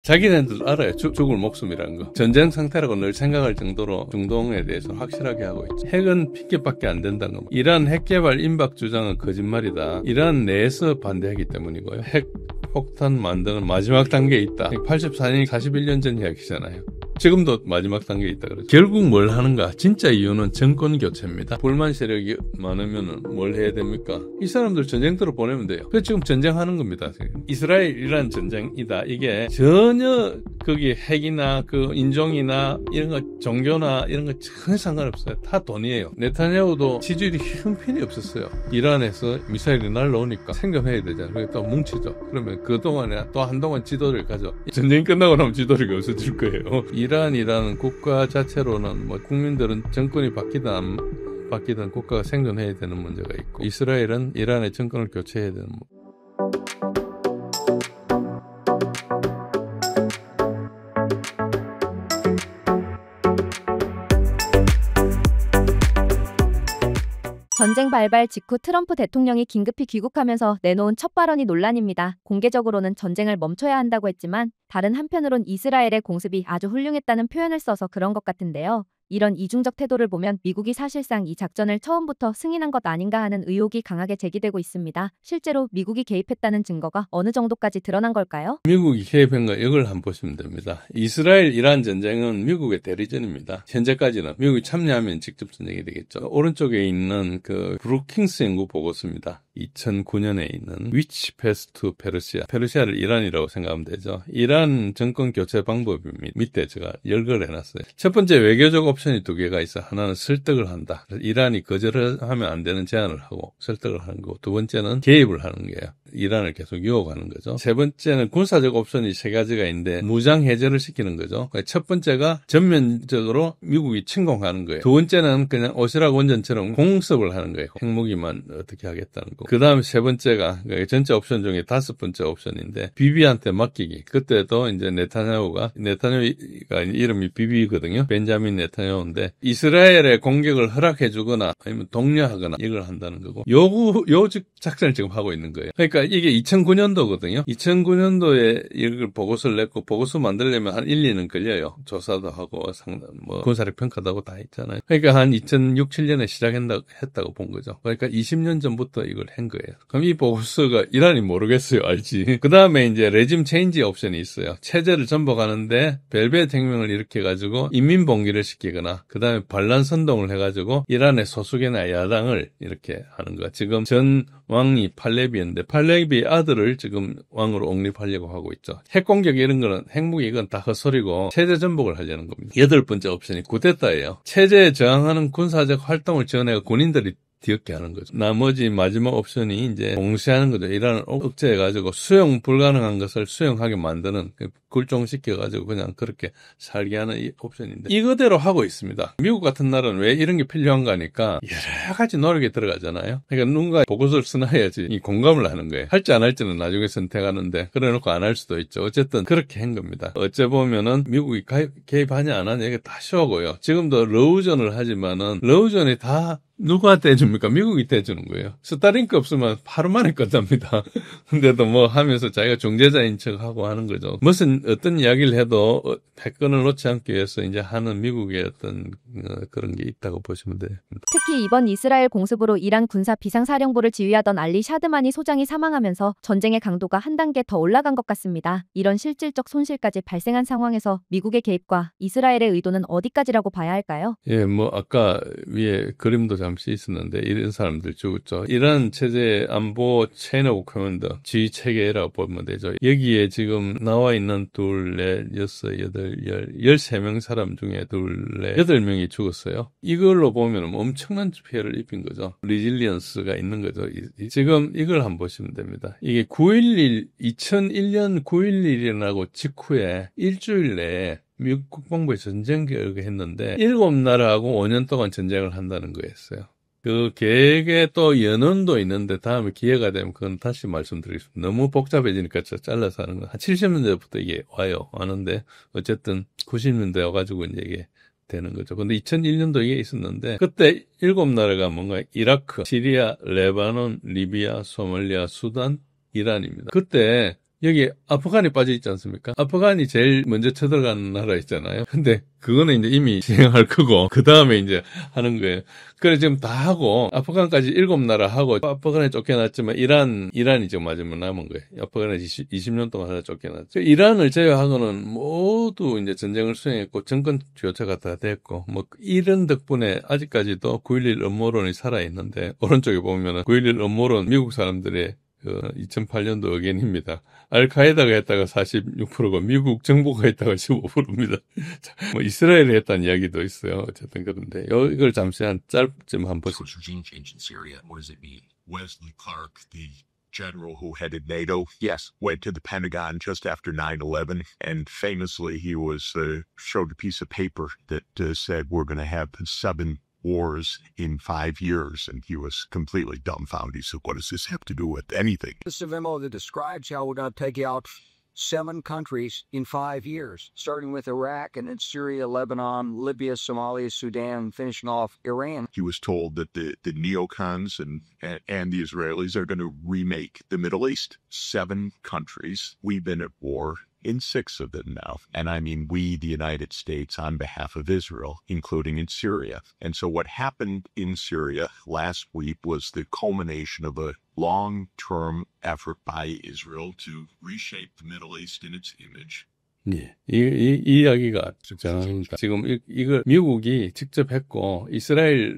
자기네들 알아요. 죽을 목숨이라는 거. 전쟁 상태라고 늘 생각할 정도로 중동에 대해서 확실하게 하고 있죠. 핵은 핑계밖에 안 된다는 거. 이란 핵개발 임박 주장은 거짓말이다. 이란 내에서 반대하기 때문이고요. 핵 폭탄 만드는 마지막 단계에 있다. 84년이 41년 전 이야기잖아요. 지금도 마지막 단계에 있다 그러죠. 결국 뭘 하는가? 진짜 이유는 정권 교체입니다. 불만 세력이 많으면 뭘 해야 됩니까? 이 사람들 전쟁터로 보내면 돼요. 그래서 지금 전쟁하는 겁니다. 이스라엘-이란 전쟁이다. 이게 전혀 거기 핵이나 그 인종이나 이런 거 종교나 이런 거 전혀 상관없어요. 다 돈이에요. 네타냐후도 지지율이 형편이 없었어요. 이란에서 미사일이 날라오니까 생존해야 되잖아요. 그래서 또 뭉치죠. 그러면 그동안에 또 한동안 지도를 가죠. 전쟁이 끝나고 나면 지도력이 없어질 거예요. 이란이라는 국가 자체로는 뭐 국민들은 정권이 바뀌든 안 바뀌든 국가가 생존해야 되는 문제가 있고, 이스라엘은 이란의 정권을 교체해야 되는 문제. 전쟁 발발 직후 트럼프 대통령이 긴급히 귀국하면서 내놓은 첫 발언이 논란입니다. 공개적으로는 전쟁을 멈춰야 한다고 했지만 다른 한편으론 이스라엘의 공습이 아주 훌륭했다는 표현을 써서 그런 것 같은데요. 이런 이중적 태도를 보면 미국이 사실상 이 작전을 처음부터 승인한 것 아닌가 하는 의혹이 강하게 제기되고 있습니다. 실제로 미국이 개입했다는 증거가 어느 정도까지 드러난 걸까요? 미국이 개입한 거 이걸 한번 보시면 됩니다. 이스라엘-이란 전쟁은 미국의 대리전입니다. 현재까지는 미국이 참여하면 직접 전쟁이 되겠죠. 오른쪽에 있는 그 브루킹스 연구 보고서입니다. 2009년에 있는 Which Path to Persia. 페르시아를 이란이라고 생각하면 되죠. 이란 정권 교체 방법이 밑에 제가 열거를 해놨어요. 첫 번째, 외교적 옵션이 두 개가 있어. 하나는 설득을 한다. 이란이 거절을 하면 안 되는 제안을 하고 설득을 하는 거고, 두 번째는 개입을 하는 거예요. 이란을 계속 유혹하는 거죠. 세 번째는 군사적 옵션이 세 가지가 있는데 무장 해제를 시키는 거죠. 첫 번째가 전면적으로 미국이 침공하는 거예요. 두 번째는 그냥 오시락 원전처럼 공습을 하는 거예요. 핵무기만 어떻게 하겠다는 거. 그 다음에 세 번째가 전체 옵션 중에 다섯 번째 옵션인데 비비한테 맡기기. 그때도 이제 네타냐후가 이름이 비비거든요. 벤자민 네타냐후인데 이스라엘의 공격을 허락해주거나 아니면 독려하거나 이걸 한다는 거고, 요 작전을 지금 하고 있는 거예요. 그러니까 이게 2009년도거든요. 2009년도에 이걸 보고서를 냈고, 보고서 만들려면 한 1, 2년 걸려요. 조사도 하고 군사력 평가도 하고 다 했잖아요. 그러니까 한 2006, 7년에 시작했다고 본 거죠. 그러니까 20년 전부터 이걸 한 거예요. 그럼 이 보고서가 이란이 모르겠어요. 알지? 그 다음에 이제 레짐 체인지 옵션이 있어요. 체제를 전복하는데 벨벳 혁명을 일으켜가지고 인민봉기를 시키거나, 그 다음에 반란 선동을 해가지고 이란의 소수계나 야당을 이렇게 하는 거야. 지금 전 왕이 팔레비인데 팔레비의 아들을 지금 왕으로 옹립하려고 하고 있죠. 핵공격 이런 거는, 핵무기 이건 다 헛소리고 체제 전복을 하려는 겁니다. 여덟 번째 옵션이 쿠데타예요. 체제에 저항하는 군사적 활동을 지원해서 군인들이 뒤엎게 하는 거죠. 나머지 마지막 옵션이 이제 봉쇄하는 거죠. 이란을 억제해가지고 수용 불가능한 것을 수용하게 만드는, 굴종시켜가지고 그냥 그렇게 살게 하는 이 옵션인데, 이거대로 하고 있습니다. 미국 같은 나라는 왜 이런 게 필요한가 하니까 여러 가지 노력이 들어가잖아요. 그러니까 누군가 보고서를 써놔야지 이 공감을 하는 거예요. 할지 안 할지는 나중에 선택하는데, 그래놓고 안 할 수도 있죠. 어쨌든 그렇게 한 겁니다. 어째 보면은 미국이 개입하냐 안 하냐 이게 다 쇼고요. 지금도 러우전을 하지만은 러우전이 다 누가 떼줍니까? 미국이 떼주는 거예요. 스타링크 없으면 하루 만에 끝납니다. 근데도 뭐 하면서 자기가 중재자인 척하고 하는 거죠. 어떤 이야기를 해도 패권을 놓지 않기 위해서 이제 하는 미국의 어떤 그런 게 있다고 보시면 돼요. 특히 이번 이스라엘 공습으로 이란 군사 비상사령부를 지휘하던 알리 샤드마니 소장이 사망하면서 전쟁의 강도가 한 단계 더 올라간 것 같습니다. 이런 실질적 손실까지 발생한 상황에서 미국의 개입과 이스라엘의 의도는 어디까지라고 봐야 할까요? 예, 아까 위에 그림도 잠시 있었는데 이런 사람들 죽었죠. 이란 체제 안보 체인 오브 커맨더 지휘 체계라고 보면 되죠. 여기에 지금 나와 있는 둘, 넷, 여섯, 여덟, 13명 사람 중에 둘, 넷, 8명이 죽었어요. 이걸로 보면 엄청난 피해를 입힌 거죠. 리질리언스가 있는 거죠. 지금 이걸 한번 보시면 됩니다. 이게 2001년 9.11이 일어나고 직후에 일주일 내에 미국 국방부에 전쟁 계획을 했는데 7나라하고 5년 동안 전쟁을 한다는 거였어요. 그 계획에 또 연원도 있는데 다음에 기회가 되면 그건 다시 말씀드리겠습니다. 너무 복잡해지니까 잘라서 하는 건 한 70년대부터 이게 와는데 어쨌든 90년대 와가지고 이제 이게 되는 거죠. 근데 2001년도 이게 있었는데 그때 7나라가 뭔가 이라크, 시리아, 레바논, 리비아, 소말리아, 수단, 이란입니다. 그때 여기 아프간이 빠져 있지 않습니까? 아프간이 제일 먼저 쳐들어가는 나라 있잖아요. 근데 그거는 이제 이미 진행할 거고 그 다음에 이제 하는 거예요. 그래 지금 다 하고 아프간까지 7나라 하고 아프간에 쫓겨났지만 이란이 지금 마지막 남은 거예요. 아프간에 20년 동안 하다 쫓겨났죠. 이란을 제외하고는 모두 이제 전쟁을 수행했고 정권 교체가 다 됐고 뭐 이런 덕분에 아직까지도 9.11 음모론이 살아있는데 오른쪽에 보면은 9.11 음모론 미국 사람들의 2008년도 의견입니다. 알카에다가 했다가 46%고 미국 정부가 했다가 15%입니다. 뭐 이스라엘이 했다는 이야기도 있어요. 어쨌든 그런데 이걸 잠시 짧좀 한번 보시죠. Regime change in Syria. What does it mean? Wesley Clark, the general who headed NATO, yes, went to the Pentagon just after 9/11, and famously he was showed a piece of paper that said we're going to have 7 wars in 5 years, and he was completely dumbfounded. He said, what does this have to do with anything? This is a memo that describes how we're going to take out 7 countries in 5 years, starting with Iraq and then Syria, Lebanon, Libya, Somalia, Sudan, finishing off Iran. He was told that the neocons and the Israelis are going to remake the Middle East. 7 countries. We've been at war in 6 of them now. And I mean, we, the United States, on behalf of Israel, including in Syria. And so what happened in Syria last week was the culmination of a long-term effort by Israel to reshape the Middle East in its image. 예, 이 이야기가 적절합니다. 지금 이걸 미국이 직접 했고 이스라엘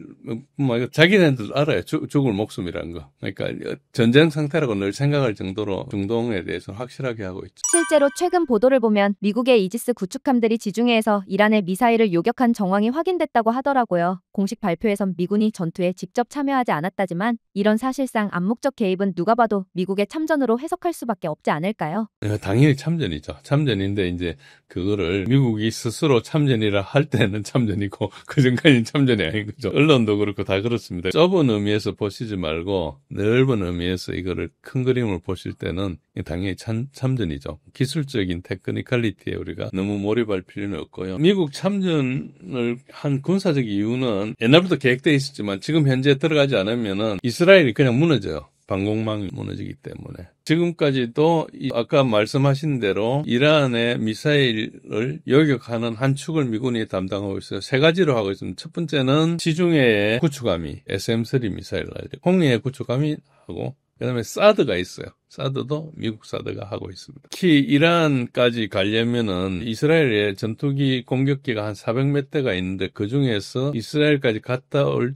자기네들도 알아요. 죽을 목숨이라는 거. 그러니까 전쟁 상태라고 늘 생각할 정도로 중동에 대해서 확실하게 하고 있죠. 실제로 최근 보도를 보면 미국의 이지스 구축함들이 지중해에서 이란의 미사일을 요격한 정황이 확인됐다고 하더라고요. 공식 발표에선 미군이 전투에 직접 참여하지 않았다지만 이런 사실상 암묵적 개입은 누가 봐도 미국의 참전으로 해석할 수밖에 없지 않을까요? 당연히 참전이죠. 참전인데 이제 그거를 미국이 스스로 참전이라 할 때는 참전이고 그 전까지는 참전이 아닌 거죠. 언론도 그렇고 다 그렇습니다. 좁은 의미에서 보시지 말고 넓은 의미에서 이거를 큰 그림을 보실 때는 당연히 참전이죠. 기술적인 테크니컬리티에 우리가 너무 몰입할 필요는 없고요. 미국 참전을 한 군사적 이유는 옛날부터 계획되어 있었지만 지금 현재 들어가지 않으면은 이스라엘이 그냥 무너져요. 방공망이 무너지기 때문에. 지금까지도 아까 말씀하신 대로 이란의 미사일을 요격하는 한 축을 미군이 담당하고 있어요. 3가지로 하고 있습니다. 첫 번째는 지중해의 구축함이 SM-3 미사일을 가지고 홍해의 구축함이 하고 그다음에 사드가 있어요. 사드도 미국 사드가 하고 있습니다. 특히 이란까지 가려면은 이스라엘의 전투기 공격기가 한 400몇 대가 있는데 그 중에서 이스라엘까지 갔다 올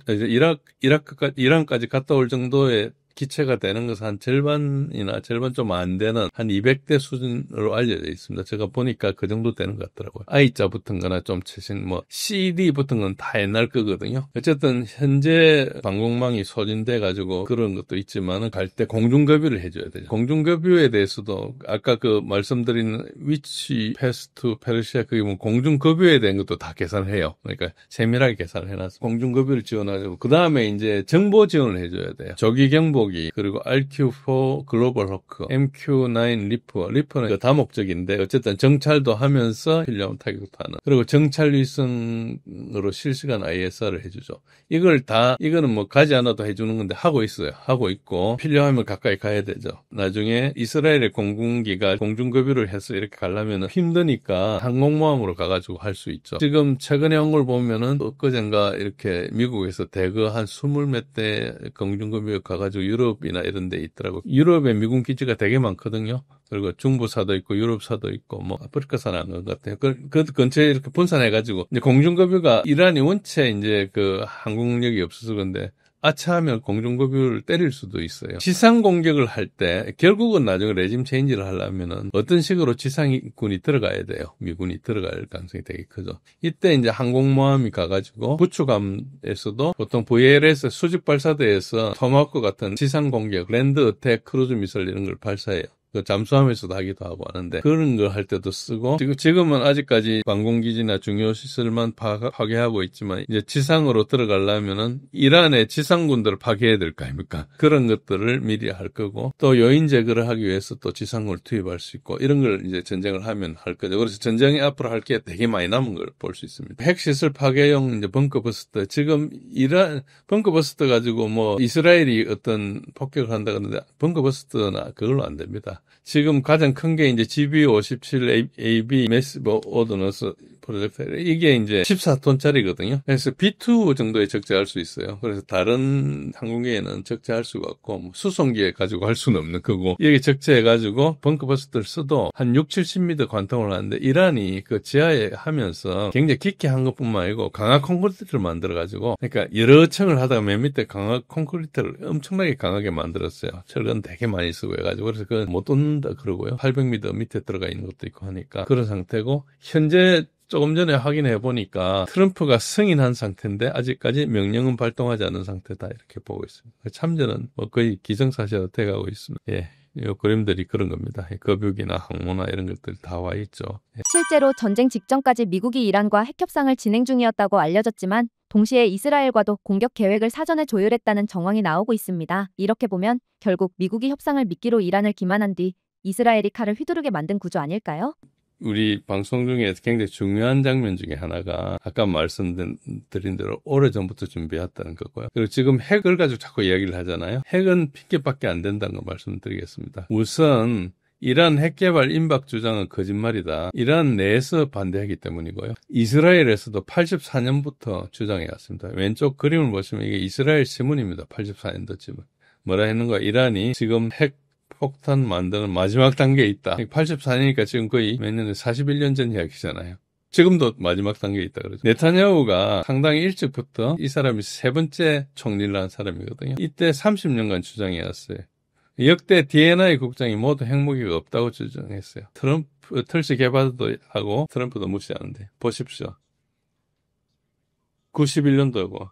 이란까지 갔다 올 정도의 기체가 되는 것은 한 절반 좀 안 되는 한 200대 수준으로 알려져 있습니다. 제가 보니까 그 정도 되는 것 같더라고요. I자 붙은 거나 좀 최신 CD 붙은 건 다 옛날 거거든요. 어쨌든 현재 방공망이 소진돼 가지고 그런 것도 있지만은 갈 때 공중급유를 해줘야 되죠. 공중급유에 대해서도 아까 그 말씀드린 위치 패스트 페르시아 그게 뭐 공중급유에 대한 것도 다 계산해요. 그러니까 세밀하게 계산을 해놨어요. 공중급유를 지원하고 그 다음에 이제 정보 지원을 해줘야 돼요. 조기 경보 그리고 RQ4 글로벌 호크, MQ9 리프는 그 다목적인데 어쨌든 정찰도 하면서 필요하면 타격도 하는. 그리고 정찰 위성으로 실시간 ISR을 해주죠. 이거는 뭐 가지 않아도 해주는 건데 하고 있어요. 하고 있고 필요하면 가까이 가야 되죠. 나중에 이스라엘의 공군기가 공중급유를 해서 이렇게 가려면 힘드니까 항공모함으로 가가지고 할 수 있죠. 지금 최근에 온 걸 보면은 엊그젠가 이렇게 미국에서 대거 한 20몇 대 공중급유 가가지고 유럽이나 이런 데 있더라고. 유럽에 미군 기지가 되게 많거든요. 그리고 중부사도 있고 유럽사도 있고 뭐 아프리카사는 안 간 것 같아요. 그 근처에 이렇게 분산해가지고 이제 공중급유가 이란이 원체 이제 그 항공력이 없어서 그런데 아차하면 공중급유를 때릴 수도 있어요. 지상 공격을 할 때 결국은 나중에 레짐 체인지를 하려면은 어떤 식으로 지상군이 들어가야 돼요. 미군이 들어갈 가능성이 되게 크죠. 이때 이제 항공모함이 가가지고 구축함에서도 보통 VLS 수직 발사대에서 토마호크 같은 지상 공격, 랜드 어택 크루즈 미사일 이런 걸 발사해요. 그 잠수함에서도 하기도 하고 하는데 그런 거 할 때도 쓰고 지금은 아직까지 방공기지나 중요 시설만 파괴하고 있지만 이제 지상으로 들어가려면은 이란의 지상군들을 파괴해야 될 거 아닙니까? 그런 것들을 미리 할 거고 또 요인 제거를 하기 위해서 또 지상군을 투입할 수 있고 이런 걸 이제 전쟁을 하면 할 거죠. 그래서 전쟁이 앞으로 할 게 되게 많이 남은 걸 볼 수 있습니다. 핵시설 파괴용 이제 벙커버스터 지금 이란 벙커버스터 가지고 뭐 이스라엘이 어떤 폭격을 한다 그러는데 벙커버스터나 그걸로 안 됩니다. 지금 가장 큰 게 이제 GB57AB 매시브 오더너스 프로젝트. 이게 이제 14톤짜리거든요. 그래서 B2 정도에 적재할 수 있어요. 그래서 다른 항공기에는 적재할 수가 없고, 뭐 수송기에 가지고 할 수는 없는 거고, 여기 적재해가지고 벙커버스트를 써도 한 6, 70m 관통을 하는데, 이란이 그 지하에 하면서 굉장히 깊게 한 것뿐만 아니고, 강화 콘크리트를 만들어가지고, 그러니까 여러 층을 하다가 맨 밑에 강화 콘크리트를 엄청나게 강하게 만들었어요. 철근 되게 많이 쓰고 해가지고, 그래서 그건 못 뚫는다 그러고요. 800m 밑에 들어가 있는 것도 있고 하니까, 그런 상태고, 현재 조금 전에 확인해 보니까 트럼프가 승인한 상태인데 아직까지 명령은 발동하지 않은 상태다 이렇게 보고 있습니다. 참전은 뭐 거의 기정사실로 돼가고 있습니다. 예, 이 그림들이 그런 겁니다. 거북이나 항모나 이런 것들 다 와 있죠. 예. 실제로 전쟁 직전까지 미국이 이란과 핵협상을 진행 중이었다고 알려졌지만 동시에 이스라엘과도 공격 계획을 사전에 조율했다는 정황이 나오고 있습니다. 이렇게 보면 결국 미국이 협상을 미끼로 이란을 기만한 뒤 이스라엘이 칼을 휘두르게 만든 구조 아닐까요? 우리 방송 중에 굉장히 중요한 장면 중에 하나가 아까 말씀드린 대로 오래전부터 준비했다는 거고요. 그리고 지금 핵을 가지고 자꾸 이야기를 하잖아요. 핵은 핑계밖에 안 된다는 거 말씀드리겠습니다. 우선 이란 핵개발 임박 주장은 거짓말이다. 이란 내에서 반대하기 때문이고요. 이스라엘에서도 84년부터 주장해 왔습니다. 왼쪽 그림을 보시면 이게 이스라엘 신문입니다. 84년도 지금. 뭐라 했는 거야? 이란이 지금 핵 폭탄 만드는 마지막 단계에 있다. 84년이니까 지금 거의 몇 년에 41년 전 이야기잖아요. 지금도 마지막 단계에 있다 그러죠. 네타냐후가 상당히 일찍부터 이 사람이 세 번째 총리를 한 사람이거든요. 이때 30년간 주장해왔어요. 역대 D&I 국장이 모두 핵무기가 없다고 주장했어요. 트럼프, 털시 개발도 하고 트럼프도 무시하는데 보십시오. 91년도고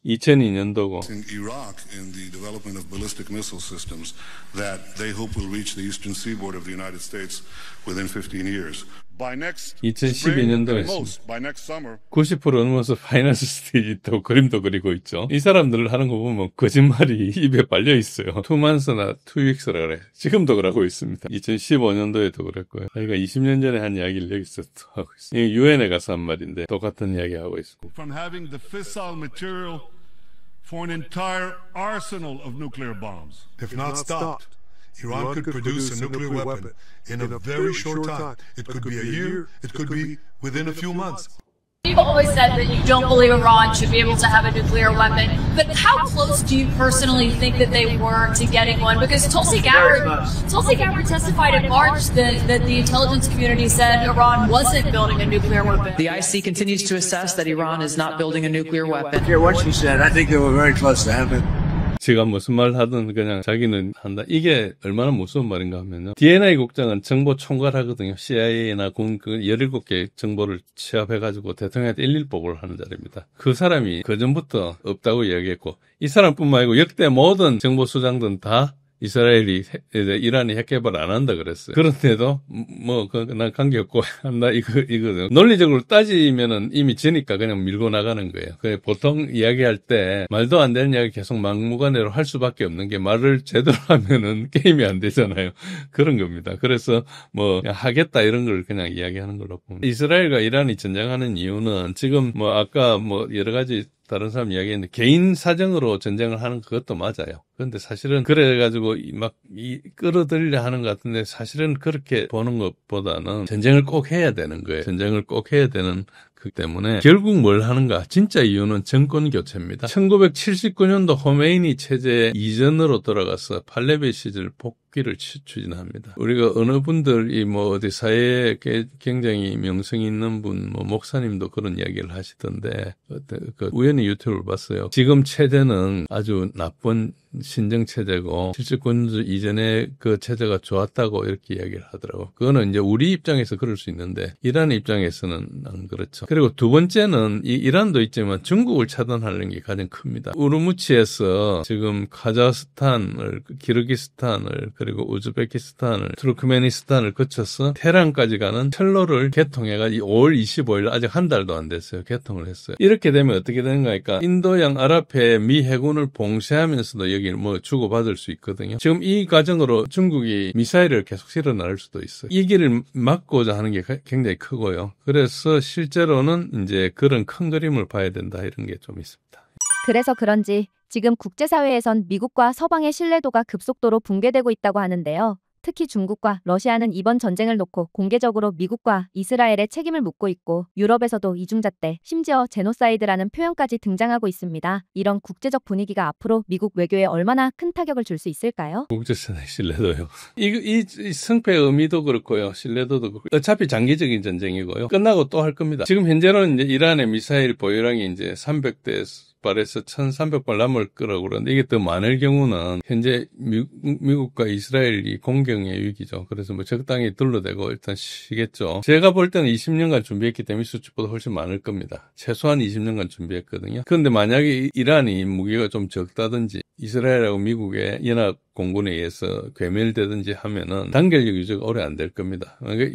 2002년도고. In Iraq, in the development of ballistic missile systems that they hope will reach the eastern seaboard of the United States within 15 years. By next 2012년도에 by next summer. 90% 넘어서 파이낸스 스테이지 있다고 그림도 그리고 있죠. 이 사람들 하는 거 보면 거짓말이 입에 발려 있어요. 2months나 2weeks라 그래. 지금도 그러고 있습니다. 2015년도에도 그랬고요. 저희가 20년 전에 한 이야기를 여기서 또 하고 있어요. 이게 유엔에 가서 한 말인데 똑같은 이야기 하고 있고. From having the fissile material for an entire arsenal of nuclear bombs. If not stopped, Iran could produce a nuclear weapon in a very short time. It could be a year, it could be within a few months. You've always said that you don't believe Iran should be able to have a nuclear weapon, but how close do you personally think that they were to getting one? Because Tulsi Gabbard testified in March that the intelligence community said Iran wasn't building a nuclear weapon. The IC continues to assess that Iran is not building a nuclear weapon. I care what she said. I think they were very close to having it. 지가 무슨 말 하든 그냥 자기는 한다. 이게 얼마나 무서운 말인가 하면요. D&I 국장은 정보 총괄하거든요. CIA나 군 17개 정보를 취합해가지고 대통령한테 일일보고를 하는 자리입니다. 그 사람이 그전부터 없다고 이야기했고 이 사람뿐만 아니고 역대 모든 정보 수장들은 다 이스라엘이 이란이 핵 개발 안 한다 그랬어요. 그런데도 난 관계없고 한다 이거죠. 논리적으로 따지면은 이미 지니까 그냥 밀고 나가는 거예요. 보통 이야기할 때 말도 안 되는 이야기 계속 막무가내로 할 수밖에 없는 게 말을 제대로 하면은 게임이 안 되잖아요. 그런 겁니다. 그래서 하겠다 이런 걸 그냥 이야기하는 걸로 봅니다. 이스라엘과 이란이 전쟁하는 이유는 지금 아까 여러 가지 다른 사람 이야기했는데 개인 사정으로 전쟁을 하는 그것도 맞아요. 그런데 사실은 그래가지고 끌어들이려 하는 것 같은데 사실은 그렇게 보는 것보다는 전쟁을 꼭 해야 되는 거예요. 전쟁을 꼭 해야 되는 그 때문에 결국 뭘 하는가? 진짜 이유는 정권 교체입니다. 1979년도 호메이니 체제 이전으로 돌아가서 팔레비 시절 복귀를 추진합니다. 우리가 어느 분들이 어디 사회에 굉장히 명성이 있는 분, 목사님도 그런 이야기를 하시던데 우연히 유튜브를 봤어요. 지금 체제는 아주 나쁜 신정 체제고 79년 이전에 그 체제가 좋았다고 이렇게 이야기를 하더라고. 그거는 이제 우리 입장에서 그럴 수 있는데 이란 입장에서는 안 그렇죠. 그리고 두 번째는 이란도 있지만 중국을 차단하는 게 가장 큽니다. 우르무치에서 지금 카자흐스탄을, 키르기스탄을, 그리고 우즈베키스탄을, 투르크메니스탄을 거쳐서 테헤란까지 가는 철로를 개통해가지고 5월 25일 아직 한 달도 안 됐어요. 개통을 했어요. 이렇게 되면 어떻게 되는가 하니까 인도양 아랍해 미 해군을 봉쇄하면서도 여기 주고받을 수 있거든요. 지금 이 과정으로 중국이 미사일을 계속 실어 나를 수도 있어요. 이 길을 막고자 하는 게 굉장히 크고요. 그래서 실제로는 이제 그런 큰 그림을 봐야 된다 이런 게 좀 있습니다. 그래서 그런지 지금 국제사회에선 미국과 서방의 신뢰도가 급속도로 붕괴되고 있다고 하는데요. 특히 중국과 러시아는 이번 전쟁을 놓고 공개적으로 미국과 이스라엘의 책임을 묻고 있고 유럽에서도 이중잣대, 심지어 제노사이드라는 표현까지 등장하고 있습니다. 이런 국제적 분위기가 앞으로 미국 외교에 얼마나 큰 타격을 줄 수 있을까요? 국제사회 신뢰도요. 이 승패의 의미도 그렇고요. 신뢰도도 그렇고. 어차피 장기적인 전쟁이고요. 끝나고 또 할 겁니다. 지금 현재는 이제 이란의 미사일 보유량이 이제 300대 발에서 1,300발 남을 거라고 그러는데 이게 더 많을 경우는 현재 미국과 이스라엘이 공경의 위기죠. 그래서 뭐 적당히 둘러대고 일단 쉬겠죠. 제가 볼 때는 20년간 준비했기 때문에 이 수치보다 훨씬 많을 겁니다. 최소한 20년간 준비했거든요. 그런데 만약에 이란이 무기가 좀 적다든지 이스라엘하고 미국의 연합 공군에 의해서 괴멸되든지 하면은 단결력 유지가 오래 안 될 겁니다. 그러니까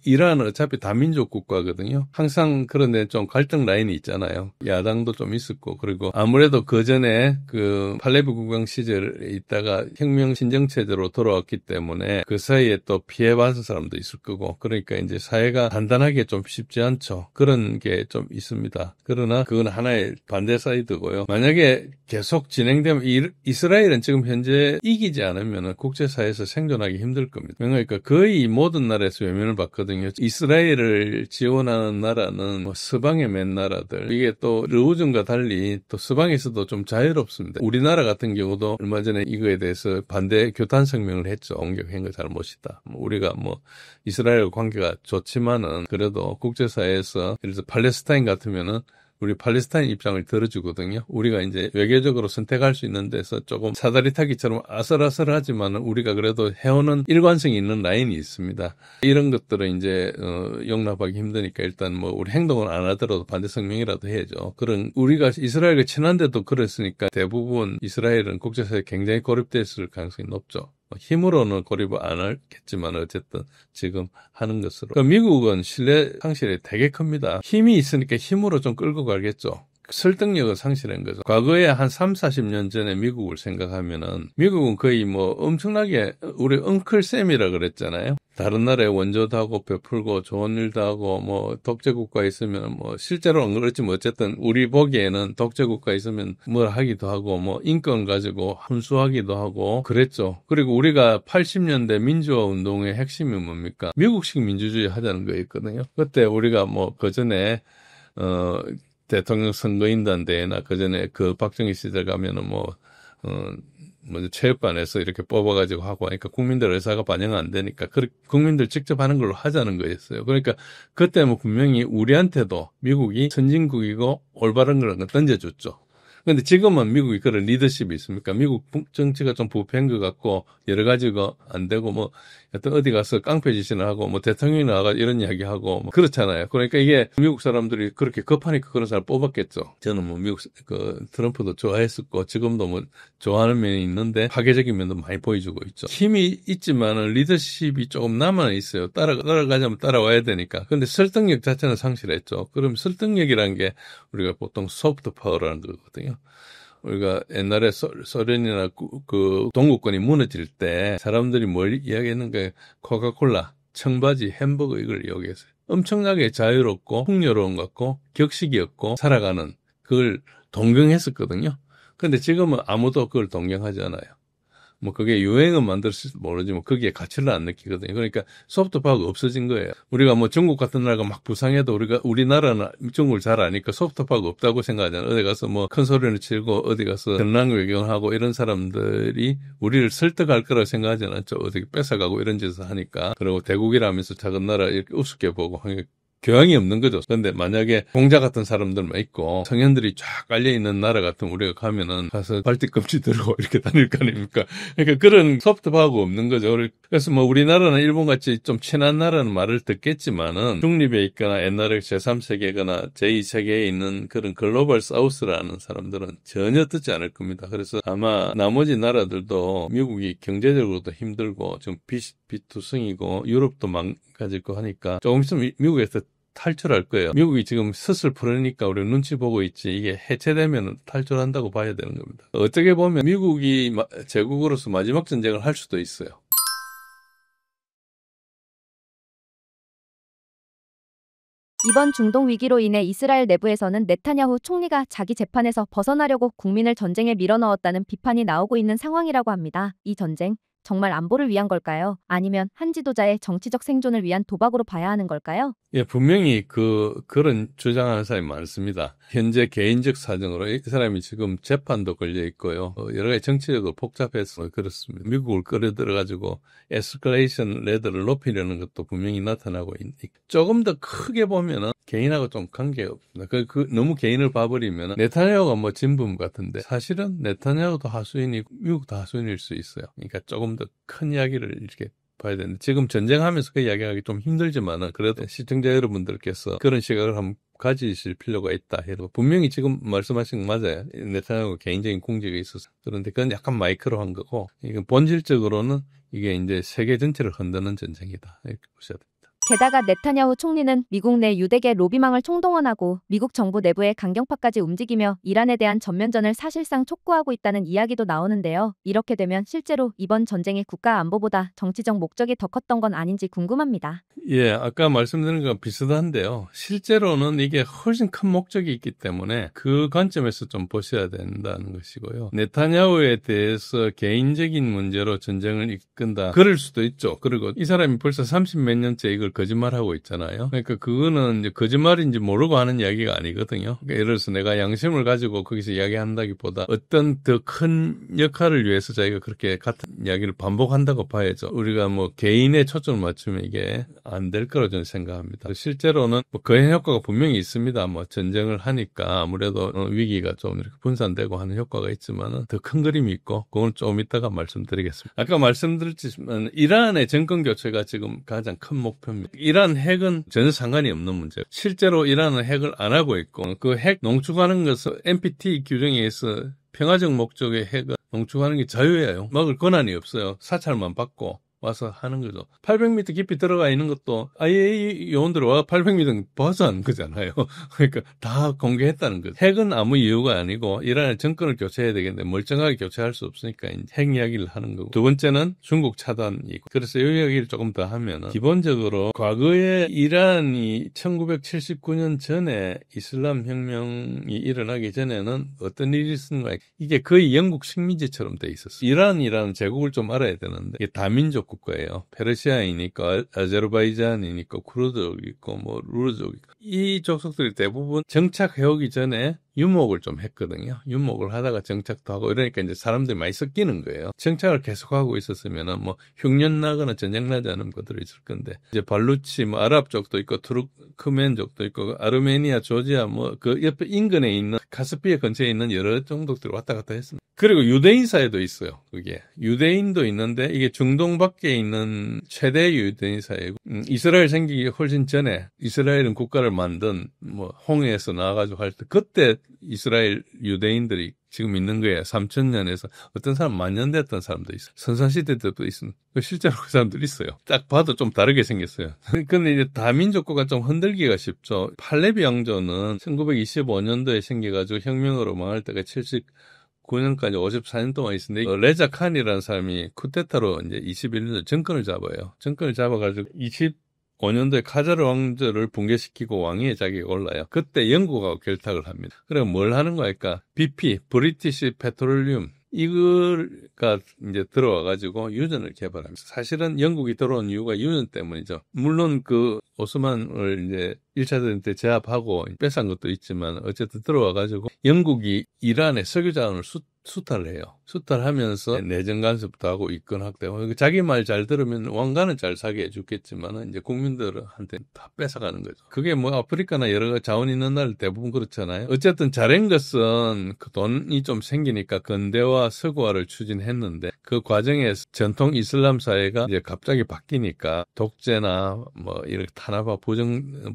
이란은 어차피 다민족 국가거든요. 항상 그런데 좀 갈등 라인이 있잖아요. 야당도 좀 있었고, 그리고 아무래도 그 전에 그 팔레비 국왕 시절에 있다가 혁명 신정체제로 돌아왔기 때문에 그 사이에 또 피해받은 사람도 있을 거고, 그러니까 이제 사회가 단단하게 좀 쉽지 않죠. 그런 게 좀 있습니다. 그러나 그건 하나의 반대 사이드고요. 만약에 계속 진행되면 이스라엘은 지금 현재 이기지 않으면 국제사회에서 생존하기 힘들 겁니다. 그러니까 거의 모든 나라에서 외면을 받거든요. 이스라엘을 지원하는 나라는 뭐 서방의 맨 나라들, 이게 또 르우준과 달리 또 서방에서도 좀 자유롭습니다. 우리나라 같은 경우도 얼마 전에 이거에 대해서 반대 교탄 성명을 했죠. 옹격한 거 잘못이다. 우리가 뭐 이스라엘 관계가 좋지만은 그래도 국제사회에서 예를 들어서 팔레스타인 같으면은 우리 팔레스타인 입장을 들어주거든요. 우리가 이제 외교적으로 선택할 수 있는 데서 조금 사다리 타기처럼 아슬아슬하지만 우리가 그래도 해오는 일관성이 있는 라인이 있습니다. 이런 것들은 이제 용납하기 힘드니까 일단 뭐 우리 행동을 안 하더라도 반대 성명이라도 해야죠. 그런 우리가 이스라엘과 친한데도 그랬으니까 대부분 이스라엘은 국제사회에 굉장히 고립됐을 가능성이 높죠. 힘으로는 고립을 안 하겠지만 어쨌든 지금 하는 것으로. 그러니까 미국은 신뢰 상실이 되게 큽니다. 힘이 있으니까 힘으로 좀 끌고 가겠죠. 설득력을 상실한 거죠. 과거에 한 3, 40년 전에 미국을 생각하면은 미국은 거의 뭐 엄청나게 우리 엉클쌤이라 그랬잖아요. 다른 나라에 원조도 하고 베풀고 좋은 일도 하고 뭐 독재국가에 있으면 뭐 실제로는 그렇지만 어쨌든 우리 보기에는 독재국가에 있으면 뭘 하기도 하고 뭐 인권 가지고 훈수하기도 하고 그랬죠. 그리고 우리가 80년대 민주화 운동의 핵심이 뭡니까? 미국식 민주주의 하자는 거였거든요. 그때 우리가 뭐 그전에 대통령 선거인단대회나 그전에 그 박정희 시절 가면은 먼저 체육관에서 이렇게 뽑아가지고 하고 하니까 국민들 의사가 반영 안 되니까 국민들 직접 하는 걸로 하자는 거였어요. 그러니까 그때 뭐 분명히 우리한테도 미국이 선진국이고 올바른 걸 던져줬죠. 근데 지금은 미국이 그런 리더십이 있습니까? 미국 정치가 좀 부패한 것 같고 여러 가지가 안 되고 뭐 하여튼 어디 가서 깡패 짓이나 하고 뭐 대통령이 나가 이런 이야기 하고 뭐 그렇잖아요. 그러니까 이게 미국 사람들이 그렇게 급하니까 그런 사람 뽑았겠죠. 저는 뭐 미국 트럼프도 좋아했었고 지금도 뭐 좋아하는 면이 있는데 파괴적인 면도 많이 보여주고 있죠. 힘이 있지만은 리더십이 조금 남아 있어요. 따라가자면 따라와야 되니까. 근데 설득력 자체는 상실했죠. 그럼 설득력이라는 게 우리가 보통 소프트 파워라는 거거든요. 우리가 옛날에 소련이나 그 동구권이 무너질 때 사람들이 뭘 이야기했는가? 코카콜라, 청바지, 햄버거 이걸 이야기했어요. 엄청나게 자유롭고 풍요로운 것 같고 격식이었고 살아가는 그걸 동경했었거든요. 근데 지금은 아무도 그걸 동경하지 않아요. 뭐 그게 유행은 만들었을지 모르지만 거기에 가치를 안 느끼거든요. 그러니까 소프트 파워가 없어진 거예요. 우리가 뭐 중국 같은 나라가 막 부상해도 우리나라는 중국을 잘 아니까 소프트 파워가 없다고 생각하잖아요. 어디 가서 뭐 큰 소리를 치고 어디 가서 전랑 외교하고 이런 사람들이 우리를 설득할 거라고 생각하지 않았죠. 어디 뺏어가고 이런 짓을 하니까. 그리고 대국이라면서 작은 나라 이렇게 우습게 보고 하니까 교양이 없는 거죠. 그런데 만약에 공자 같은 사람들만 있고 청년들이 쫙 깔려있는 나라 같으면 우리가 가면은 가서 발뒤꿈치 들고 이렇게 다닐 거 아닙니까? 그러니까 그런 소프트 파워가 없는 거죠. 그래서 뭐 우리나라는 일본같이 좀 친한 나라는 말을 듣겠지만은 중립에 있거나 옛날에 제3세계거나 제2세계에 있는 그런 글로벌 사우스라는 사람들은 전혀 듣지 않을 겁니다. 그래서 아마 나머지 나라들도 미국이 경제적으로도 힘들고 지금 빚투성이고 유럽도 망가질 거 하니까 조금 있으면 미국에서 탈출할 거예요. 미국이 지금 스슬 풀으니까 우리 눈치 보고 있지 이게 해체되면 탈출한다고 봐야 되는 겁니다. 어떻게 보면 미국이 제국으로서 마지막 전쟁을 할 수도 있어요. 이번 중동 위기로 인해 이스라엘 내부에서는 네타냐후 총리가 자기 재판에서 벗어나려고 국민을 전쟁에 밀어넣었다는 비판이 나오고 있는 상황이라고 합니다. 이 전쟁, 정말 안보를 위한 걸까요? 아니면 한 지도자의 정치적 생존을 위한 도박으로 봐야 하는 걸까요? 예, 분명히 그런 주장하는 사람이 많습니다. 현재 개인적 사정으로 이 사람이 지금 재판도 걸려 있고요. 여러 가지 정치적으로 복잡해서 그렇습니다. 미국을 끌어들여가지고 에스컬레이션 레더를 높이려는 것도 분명히 나타나고 조금 더 크게 보면은 개인하고 좀 관계가 없습니다. 너무 개인을 봐버리면 네타냐후가 뭐 진분 같은데 사실은 네타냐후도 하수인이고 미국도 하수인일 수 있어요. 그러니까 조금 더 큰 이야기를 이렇게 봐야 되는데 지금 전쟁하면서 그 이야기하기 좀 힘들지만은 그래도 시청자 여러분들께서 그런 시각을 한번 가지실 필요가 있다 해도 분명히 지금 말씀하신 거 맞아요. 네타냐후가 개인적인 공직이 있어서 그런데 그건 약간 마이크로한 거고 이건 본질적으로는 이게 이제 세계 전체를 흔드는 전쟁이다 이렇게 보셔야 됩니다. 게다가 네타냐후 총리는 미국 내 유대계 로비망을 총동원하고 미국 정부 내부의 강경파까지 움직이며 이란에 대한 전면전을 사실상 촉구하고 있다는 이야기도 나오는데요. 이렇게 되면 실제로 이번 전쟁이 국가 안보보다 정치적 목적이 더 컸던 건 아닌지 궁금합니다. 예, 아까 말씀드린 건 비슷한데요. 실제로는 이게 훨씬 큰 목적이 있기 때문에 그 관점에서 좀 보셔야 된다는 것이고요. 네타냐후에 대해서 개인적인 문제로 전쟁을 이끈다. 그럴 수도 있죠. 그리고 이 사람이 벌써 30몇 년째 이걸 거짓말하고 있잖아요. 그러니까 그거는 이제 거짓말인지 모르고 하는 이야기가 아니거든요. 그러니까 예를 들어서 내가 양심을 가지고 거기서 이야기한다기보다 어떤 더 큰 역할을 위해서 자기가 그렇게 같은 이야기를 반복한다고 봐야죠. 우리가 뭐 개인의 초점을 맞추면 이게 안 될 거라고 저는 생각합니다. 실제로는 뭐 거행 효과가 분명히 있습니다. 뭐 전쟁을 하니까 아무래도 위기가 좀 이렇게 분산되고 하는 효과가 있지만은 더 큰 그림이 있고 그건 좀 이따가 말씀드리겠습니다. 아까 말씀드렸지만 이란의 정권 교체가 지금 가장 큰 목표입니다. 이란 핵은 전혀 상관이 없는 문제예요. 실제로 이란은 핵을 안 하고 있고 그 핵 농축하는 것은 NPT 규정에 의해서 평화적 목적의 핵을 농축하는 게 자유예요. 막을 권한이 없어요. 사찰만 받고 와서 하는 거죠. 800m 깊이 들어가 있는 것도 IAEA 요원들 와 800m 봐서 하는 거잖아요. 그러니까 다 공개했다는 거죠. 핵은 아무 이유가 아니고 이란의 정권을 교체해야 되겠는데 멀쩡하게 교체할 수 없으니까 핵 이야기를 하는 거고. 두 번째는 중국 차단이고. 그래서 이 이야기를 조금 더 하면은 기본적으로 과거에 이란이 1979년 전에 이슬람 혁명이 일어나기 전에는 어떤 일이 있었는가. 이게 거의 영국 식민지처럼 돼 있었어요. 이란이라는 제국을 좀 알아야 되는데 이게 다민족 국가예요. 페르시아이니까 아제르바이잔이니까 쿠르드족 있고 뭐 루르족 있고 이 족속들이 대부분 정착해 오기 전에 유목을 좀 했거든요. 유목을 하다가 정착도 하고 이러니까 이제 사람들이 많이 섞이는 거예요. 정착을 계속하고 있었으면은 뭐 흉년 나거나 전쟁 나지 않은 것들이 있을 건데 이제 발루치 뭐 아랍 쪽도 있고 투르크멘족도 있고 아르메니아, 조지아 뭐 그 옆에 인근에 있는 카스피해 근처에 있는 여러 종족들이 왔다 갔다 했습니다. 그리고 유대인 사회도 있어요. 그게 유대인도 있는데 이게 중동 밖에 있는 최대 유대인 사회고 이스라엘 생기기 훨씬 전에 이스라엘은 국가를 만든 뭐 홍해에서 나와가지고 할 때 그때 이스라엘 유대인들이 지금 있는 거예요. 3,000년에서 어떤 사람 10,000년 됐던 사람도 있어요. 선사시대 때도 있습니다. 실제로 그 사람들 있어요. 딱 봐도 좀 다르게 생겼어요. 근데 이제 다민족국가 좀 흔들기가 쉽죠. 팔레비 왕조는 1925년도에 생겨가지고 혁명으로 망할 때가 79년까지 54년 동안 있었는데 레자 칸이라는 사람이 쿠데타로 이제 21년도에 정권을 잡아요. 정권을 잡아가지고 25년도에 카자르 왕조를 붕괴시키고 왕위에 자기가 올라요. 그때 영국하고 결탁을 합니다. 그래 뭘 하는 거니까 BP, 브리티시 페트롤리움 이거가 이제 들어와가지고 유전을 개발합니다. 사실은 영국이 들어온 이유가 유전 때문이죠. 물론 그 오스만을 이제 1차 대전 때 제압하고 뺏은 것도 있지만 어쨌든 들어와가지고 영국이 이란의 석유 자원을 수탈을 해요. 수탈하면서 내정 간섭도 하고 이권 확대하고 자기 말 잘 들으면 왕가는 잘 사게 해주겠지만 이제 국민들한테 다 뺏어가는 거죠. 그게 뭐 아프리카나 여러 가지 자원 있는 나라 대부분 그렇잖아요. 어쨌든 잘한 것은 그 돈이 좀 생기니까 근대화 서구화를 추진했는데 그 과정에서 전통 이슬람 사회가 이제 갑자기 바뀌니까 독재나 뭐 이렇게 탄압과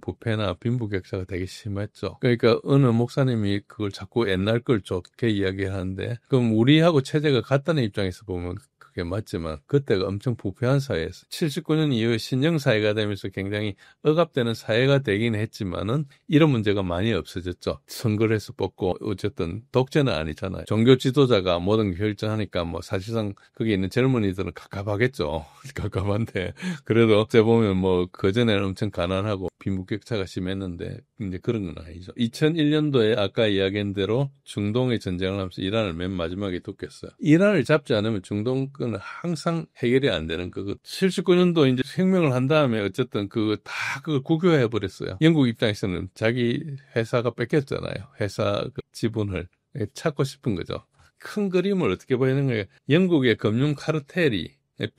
부패나 빈부격차가 되게 심했죠. 그러니까 어느 목사님이 그걸 자꾸 옛날 걸 좋게 이야기하는데 그럼 우리하고 체제가 같다는 입장에서 보면 그게 맞지만 그때가 엄청 부패한 사회였어요. 79년 이후에 신정사회가 되면서 굉장히 억압되는 사회가 되긴 했지만은 이런 문제가 많이 없어졌죠. 선거를 해서 뽑고 어쨌든 독재는 아니잖아요. 종교 지도자가 모든 결정하니까 뭐 사실상 거기 있는 젊은이들은 갑갑하겠죠. 갑갑한데 그래도 어째 보면 뭐 그전에는 엄청 가난하고 빈부격차가 심했는데 이제 그런 건 아니죠. 2001년도에 아까 이야기한 대로 중동의 전쟁을 하면서 이란을 맨 마지막에 돕겠어요. 이란을 잡지 않으면 중동권 그거는 항상 해결이 안 되는 거고 79년도 이제 혁명을 한 다음에 어쨌든 그거 다 그걸 국유화해 버렸어요. 영국 입장에서는 자기 회사가 뺏겼잖아요. 회사 그 지분을 찾고 싶은 거죠. 큰 그림을 어떻게 보이는 거예요? 영국의 금융 카르텔이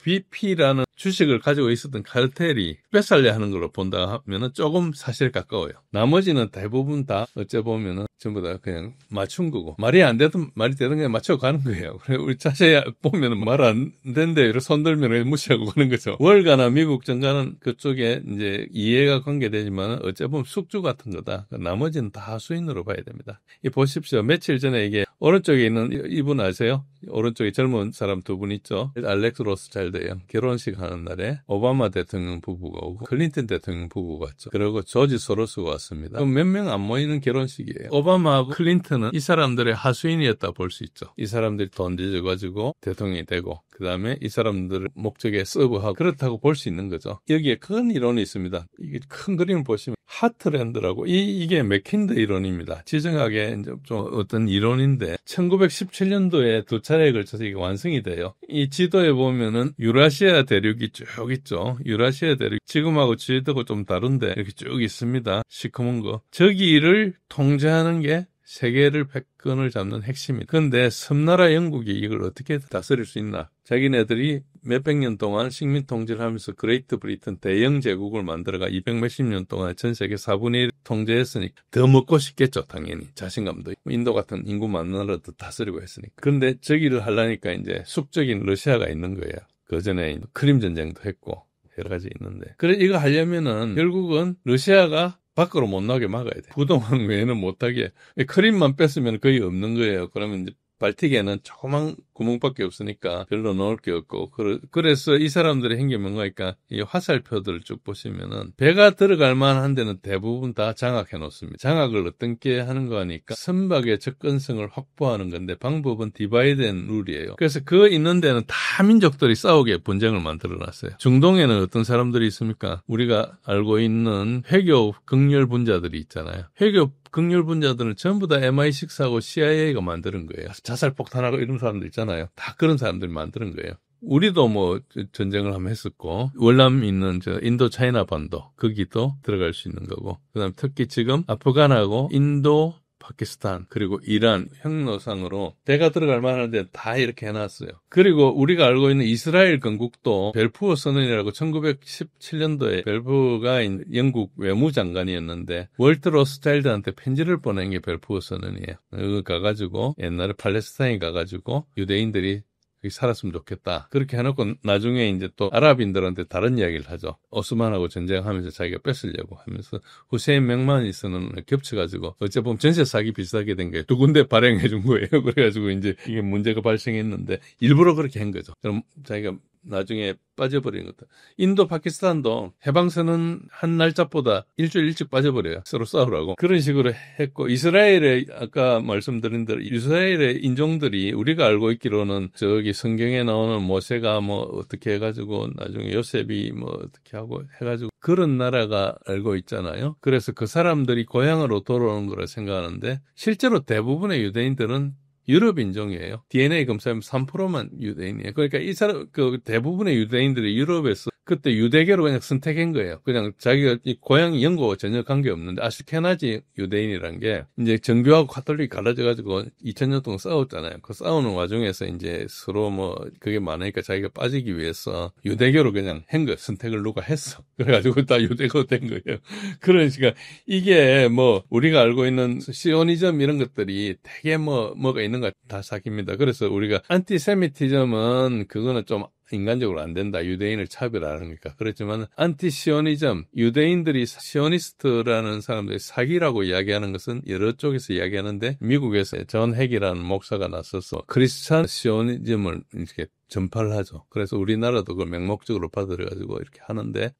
BP라는 주식을 가지고 있었던 카르텔이 뺏살려 하는 걸로 본다 하면은 조금 사실에 가까워요. 나머지는 대부분 다 어째 보면은 전부 다 그냥 맞춘 거고 말이 안 되든 말이 되든 그냥 맞춰가는 거예요. 그래 우리 자세히 보면은 말 안 된대 이렇게 손들면 무시하고 가는 거죠. 월가나 미국 정가는 그쪽에 이제 이해가 관계되지만 어째 보면 숙주 같은 거다. 나머지는 다 하수인으로 봐야 됩니다. 이 보십시오. 며칠 전에 이게 오른쪽에 있는 이분 아세요? 오른쪽에 젊은 사람 두 분 있죠. 알렉스 로스차일드예요. 결혼식 하는 날에 오바마 대통령 부부가 오고 클린턴 대통령 부부가 왔죠. 그리고 조지 소로스가 왔습니다. 몇 명 안 모이는 결혼식이에요. 오바마하고 클린턴은 이 사람들의 하수인이었다 볼 수 있죠. 이 사람들이 돈 뒤져가지고 대통령이 되고 그 다음에 이 사람들을 목적에 서브하고 그렇다고 볼 수 있는 거죠. 여기에 큰 이론이 있습니다. 이게 큰 그림을 보시면 하트랜드라고 이게 맥킨더 이론입니다. 지정학의 이제 좀 어떤 이론인데 1917년도에 두 차례에 걸쳐서 이게 완성이 돼요. 이 지도에 보면은 유라시아 대륙이 쭉 있죠. 유라시아 대륙 지금하고 지도가 좀 다른데 이렇게 쭉 있습니다. 시커먼 거. 저기를 통제하는 게 세계를 패권을 잡는 핵심이다. 그런데 섬나라 영국이 이걸 어떻게 다스릴 수 있나? 자기네들이 몇백 년 동안 식민 통제를 하면서 그레이트 브리튼 대영 제국을 만들어가 200몇십 년 동안 전 세계 4분의 1 통제했으니까 더 먹고 싶겠죠. 당연히. 자신감도. 인도 같은 인구 많은 나라도 다스리고 했으니까. 그런데 저기를 하려니까 이제 숙적인 러시아가 있는 거예요. 그 전에 크림 전쟁도 했고 여러 가지 있는데. 그래 이거 하려면은 결국은 러시아가 밖으로 못 나게 막아야 돼. 부동항 외에는 못하게. 크림만 뺐으면 거의 없는 거예요. 그러면 이제 발틱에는 조그만 구멍밖에 없으니까 별로 넣을 게 없고 그래서 이 사람들의 행동이 뭔가니까 이 화살표들을 쭉 보시면은 배가 들어갈 만한 데는 대부분 다 장악해 놓습니다. 장악을 어떻게 하는 거니까 선박의 접근성을 확보하는 건데 방법은 디바이드 앤 룰이에요. 그래서 그 있는 데는 다 민족들이 싸우게 분쟁을 만들어 놨어요. 중동에는 어떤 사람들이 있습니까? 우리가 알고 있는 회교 극렬 분자들이 있잖아요. 회교 극렬 분자들은 전부 다 MI6하고 CIA가 만드는 거예요. 자살폭탄하고 이런 사람들 있잖아요. 다 그런 사람들이 만드는 거예요. 우리도 뭐 전쟁을 한번 했었고 월남 있는 저 인도 차이나 반도 거기도 들어갈 수 있는 거고 그다음 특히 지금 아프간하고 인도 파키스탄 그리고 이란 형로상으로 배가 들어갈 만한데 다 이렇게 해놨어요. 그리고 우리가 알고 있는 이스라엘 건국도 벨푸어 선언이라고 1917년도에 벨푸어가 영국 외무장관이었는데 월트 로스차일드한테 편지를 보낸 게 벨푸어 선언이에요. 여기 가가지고 옛날에 팔레스타인 가가지고 유대인들이 여기 살았으면 좋겠다. 그렇게 해놓고 나중에 이제 또 아랍인들한테 다른 이야기를 하죠. 오스만하고 전쟁하면서 자기가 뺏으려고 하면서 후세인 맥만이 쓰는 겹쳐가지고 어째 보면 전세 사기 비슷하게 된 게 두 군데 발행해 준 거예요. 그래가지고 이제 이게 문제가 발생했는데 일부러 그렇게 한 거죠. 그럼 자기가 나중에 빠져버린 것도. 인도, 파키스탄도 해방선언 한 날짜보다 일주일 일찍 빠져버려요. 서로 싸우라고. 그런 식으로 했고, 이스라엘의, 아까 말씀드린 대로, 이스라엘의 인종들이 우리가 알고 있기로는 저기 성경에 나오는 모세가 뭐 어떻게 해가지고, 나중에 요셉이 뭐 어떻게 하고 해가지고, 그런 나라가 알고 있잖아요. 그래서 그 사람들이 고향으로 돌아오는 거라 생각하는데, 실제로 대부분의 유대인들은 유럽 인종이에요. DNA 검사하면 3%만 유대인이에요. 그러니까 이 사람, 대부분의 유대인들이 유럽에서 그때 유대교로 그냥 선택한 거예요. 그냥 자기가 고향이 영국과 전혀 관계없는데 아시케나지 유대인이란 게 이제 정교하고 카톨릭 갈라져가지고 2000년 동안 싸웠잖아요. 그 싸우는 와중에서 이제 서로 뭐 그게 많으니까 자기가 빠지기 위해서 유대교로 그냥 한 거예요. 선택을 누가 했어. 그래가지고 다 유대교 된 거예요. 그러니까 이게 뭐 우리가 알고 있는 시오니즘 이런 것들이 되게 뭐가 있는 거 다 사기입니다. 그래서 우리가 안티세미티즘은 그거는 좀 인간적으로 안 된다. 유대인을 차별하는 거니까. 그렇지만 안티시오니즘, 유대인들이 시오니스트라는 사람들이 사기라고 이야기하는 것은 여러 쪽에서 이야기하는데 미국에서 존 핵이라는 목사가 나서서 크리스찬 시오니즘을 이렇게 전파를 하죠. 그래서 우리나라도 그걸 맹목적으로 받아들여가지고 이렇게 하는데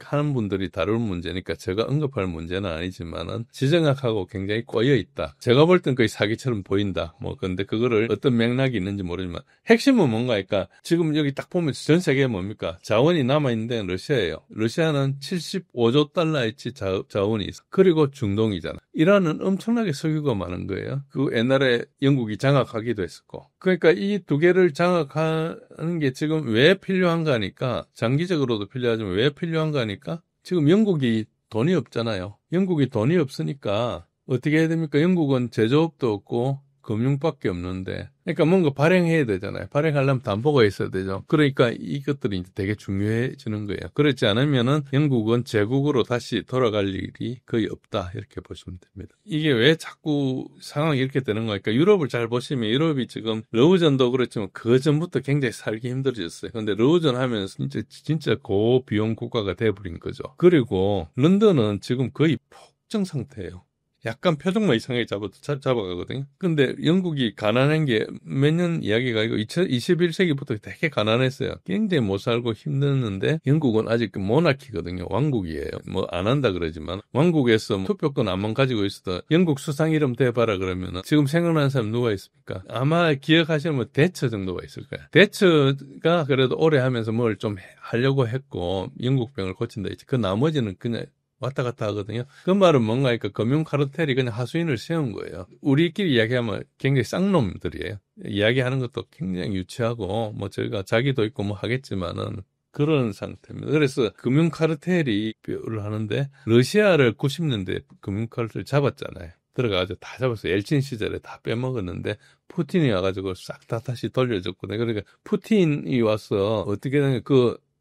하는 분들이 다룰 문제니까 제가 언급할 문제는 아니지만은 지정학하고 굉장히 꼬여 있다. 제가 볼 땐 거의 사기처럼 보인다. 근데 그거를 어떤 맥락이 있는지 모르지만 핵심은 뭔가니까 지금 여기 딱 보면 전 세계에 뭡니까? 자원이 남아있는 데는 러시아예요. 러시아는 75조 달러어치 자원이 있어. 그리고 중동이잖아. 이란은 엄청나게 석유가 많은 거예요. 그 옛날에 영국이 장악하기도 했었고. 그러니까 이 두 개를 장악하는 게 지금 왜 필요한가 하니까, 장기적으로도 필요하지만 왜 필요한가 하니까 지금 영국이 돈이 없잖아요. 영국이 돈이 없으니까 어떻게 해야 됩니까? 영국은 제조업도 없고 금융밖에 없는데, 그러니까 뭔가 발행해야 되잖아요. 발행하려면 담보가 있어야 되죠. 그러니까 이것들이 이제 되게 중요해지는 거예요. 그렇지 않으면은 영국은 제국으로 다시 돌아갈 일이 거의 없다, 이렇게 보시면 됩니다. 이게 왜 자꾸 상황이 이렇게 되는 거니까, 유럽을 잘 보시면 유럽이 지금 러우전도 그렇지만 그 전부터 굉장히 살기 힘들어졌어요. 근데 러우전 하면서 진짜 고비용 국가가 돼버린 거죠. 그리고 런던은 지금 거의 폭정 상태예요. 약간 표정만 이상하게 잡아가거든요. 근데 영국이 가난한 게 몇 년 이야기가 아니고 21세기부터 되게 가난했어요. 굉장히 못 살고 힘들었는데 영국은 아직 모나키거든요. 왕국이에요. 뭐 안 한다 그러지만 왕국에서 투표권 안만 가지고 있어도 영국 수상 이름 대봐라 그러면 지금 생각나는 사람 누가 있습니까? 아마 기억하시는 대처 정도가 있을 거예요. 대처가 그래도 오래 하면서 뭘 좀 하려고 했고 영국병을 고친다 했지. 그 나머지는 그냥 왔다 갔다 하거든요. 그 말은 뭔가 하니까 금융 카르텔이 그냥 하수인을 세운 거예요. 우리끼리 이야기하면 굉장히 쌍놈들이에요. 이야기하는 것도 굉장히 유치하고 뭐 저희가 자기도 있고 뭐 하겠지만은 그런 상태입니다. 그래서 금융 카르텔이 비교를 하는데 러시아를 90년대 금융 카르텔 잡았잖아요. 들어가가지고 다 잡았어요. 엘친 시절에 다 빼먹었는데 푸틴이 와가지고 싹 다 다시 돌려줬거든요. 그러니까 푸틴이 와서 어떻게 되냐,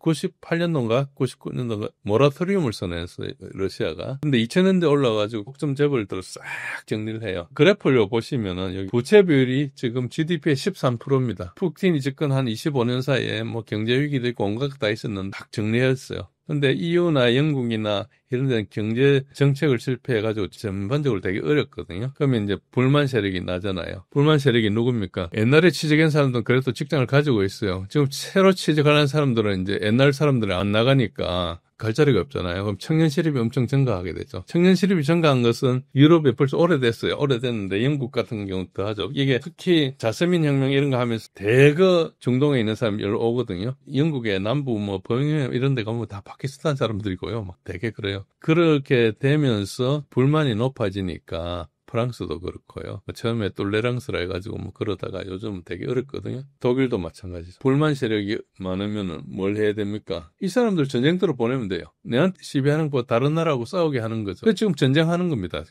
98년도인가 99년도인가 모라토리움을 선언했어요, 러시아가. 근데 2000년대 올라가지고 국점 재벌들을 싹 정리를 해요. 그래프를 보시면은 여기 부채 비율이 지금 GDP의 13%입니다. 푸틴이 집권한 25년 사이에 뭐 경제 위기도 있고 온갖 다 있었는데 딱 정리했어요. 근데 EU나 영국이나 이런 데는 경제 정책을 실패해가지고 전반적으로 되게 어렵거든요. 그러면 이제 불만 세력이 나잖아요. 불만 세력이 누굽니까? 옛날에 취직한 사람들은 그래도 직장을 가지고 있어요. 지금 새로 취직하는 사람들은 이제 옛날 사람들이 안 나가니까 갈 자리가 없잖아요. 그럼 청년 실업이 엄청 증가하게 되죠. 청년 실업이 증가한 것은 유럽에 벌써 오래됐어요. 오래됐는데 영국 같은 경우 더 하죠. 이게 특히 자세민 혁명 이런 거 하면서 대거 중동에 있는 사람이 여러 오거든요. 영국의 남부 뭐 버밍엄 이런 데 가면 다 파키스탄 사람들이고요. 막 되게 그래요. 그렇게 되면서 불만이 높아지니까 프랑스도 그렇고요. 처음에 똘레랑스라 해가지고 뭐 그러다가 요즘 되게 어렵거든요. 독일도 마찬가지죠. 불만 세력이 많으면은 뭘 해야 됩니까? 이 사람들 전쟁터로 보내면 돼요. 내한테 시비하는 거 다른 나라하고 싸우게 하는 거죠. 그래서 지금 전쟁하는 겁니다.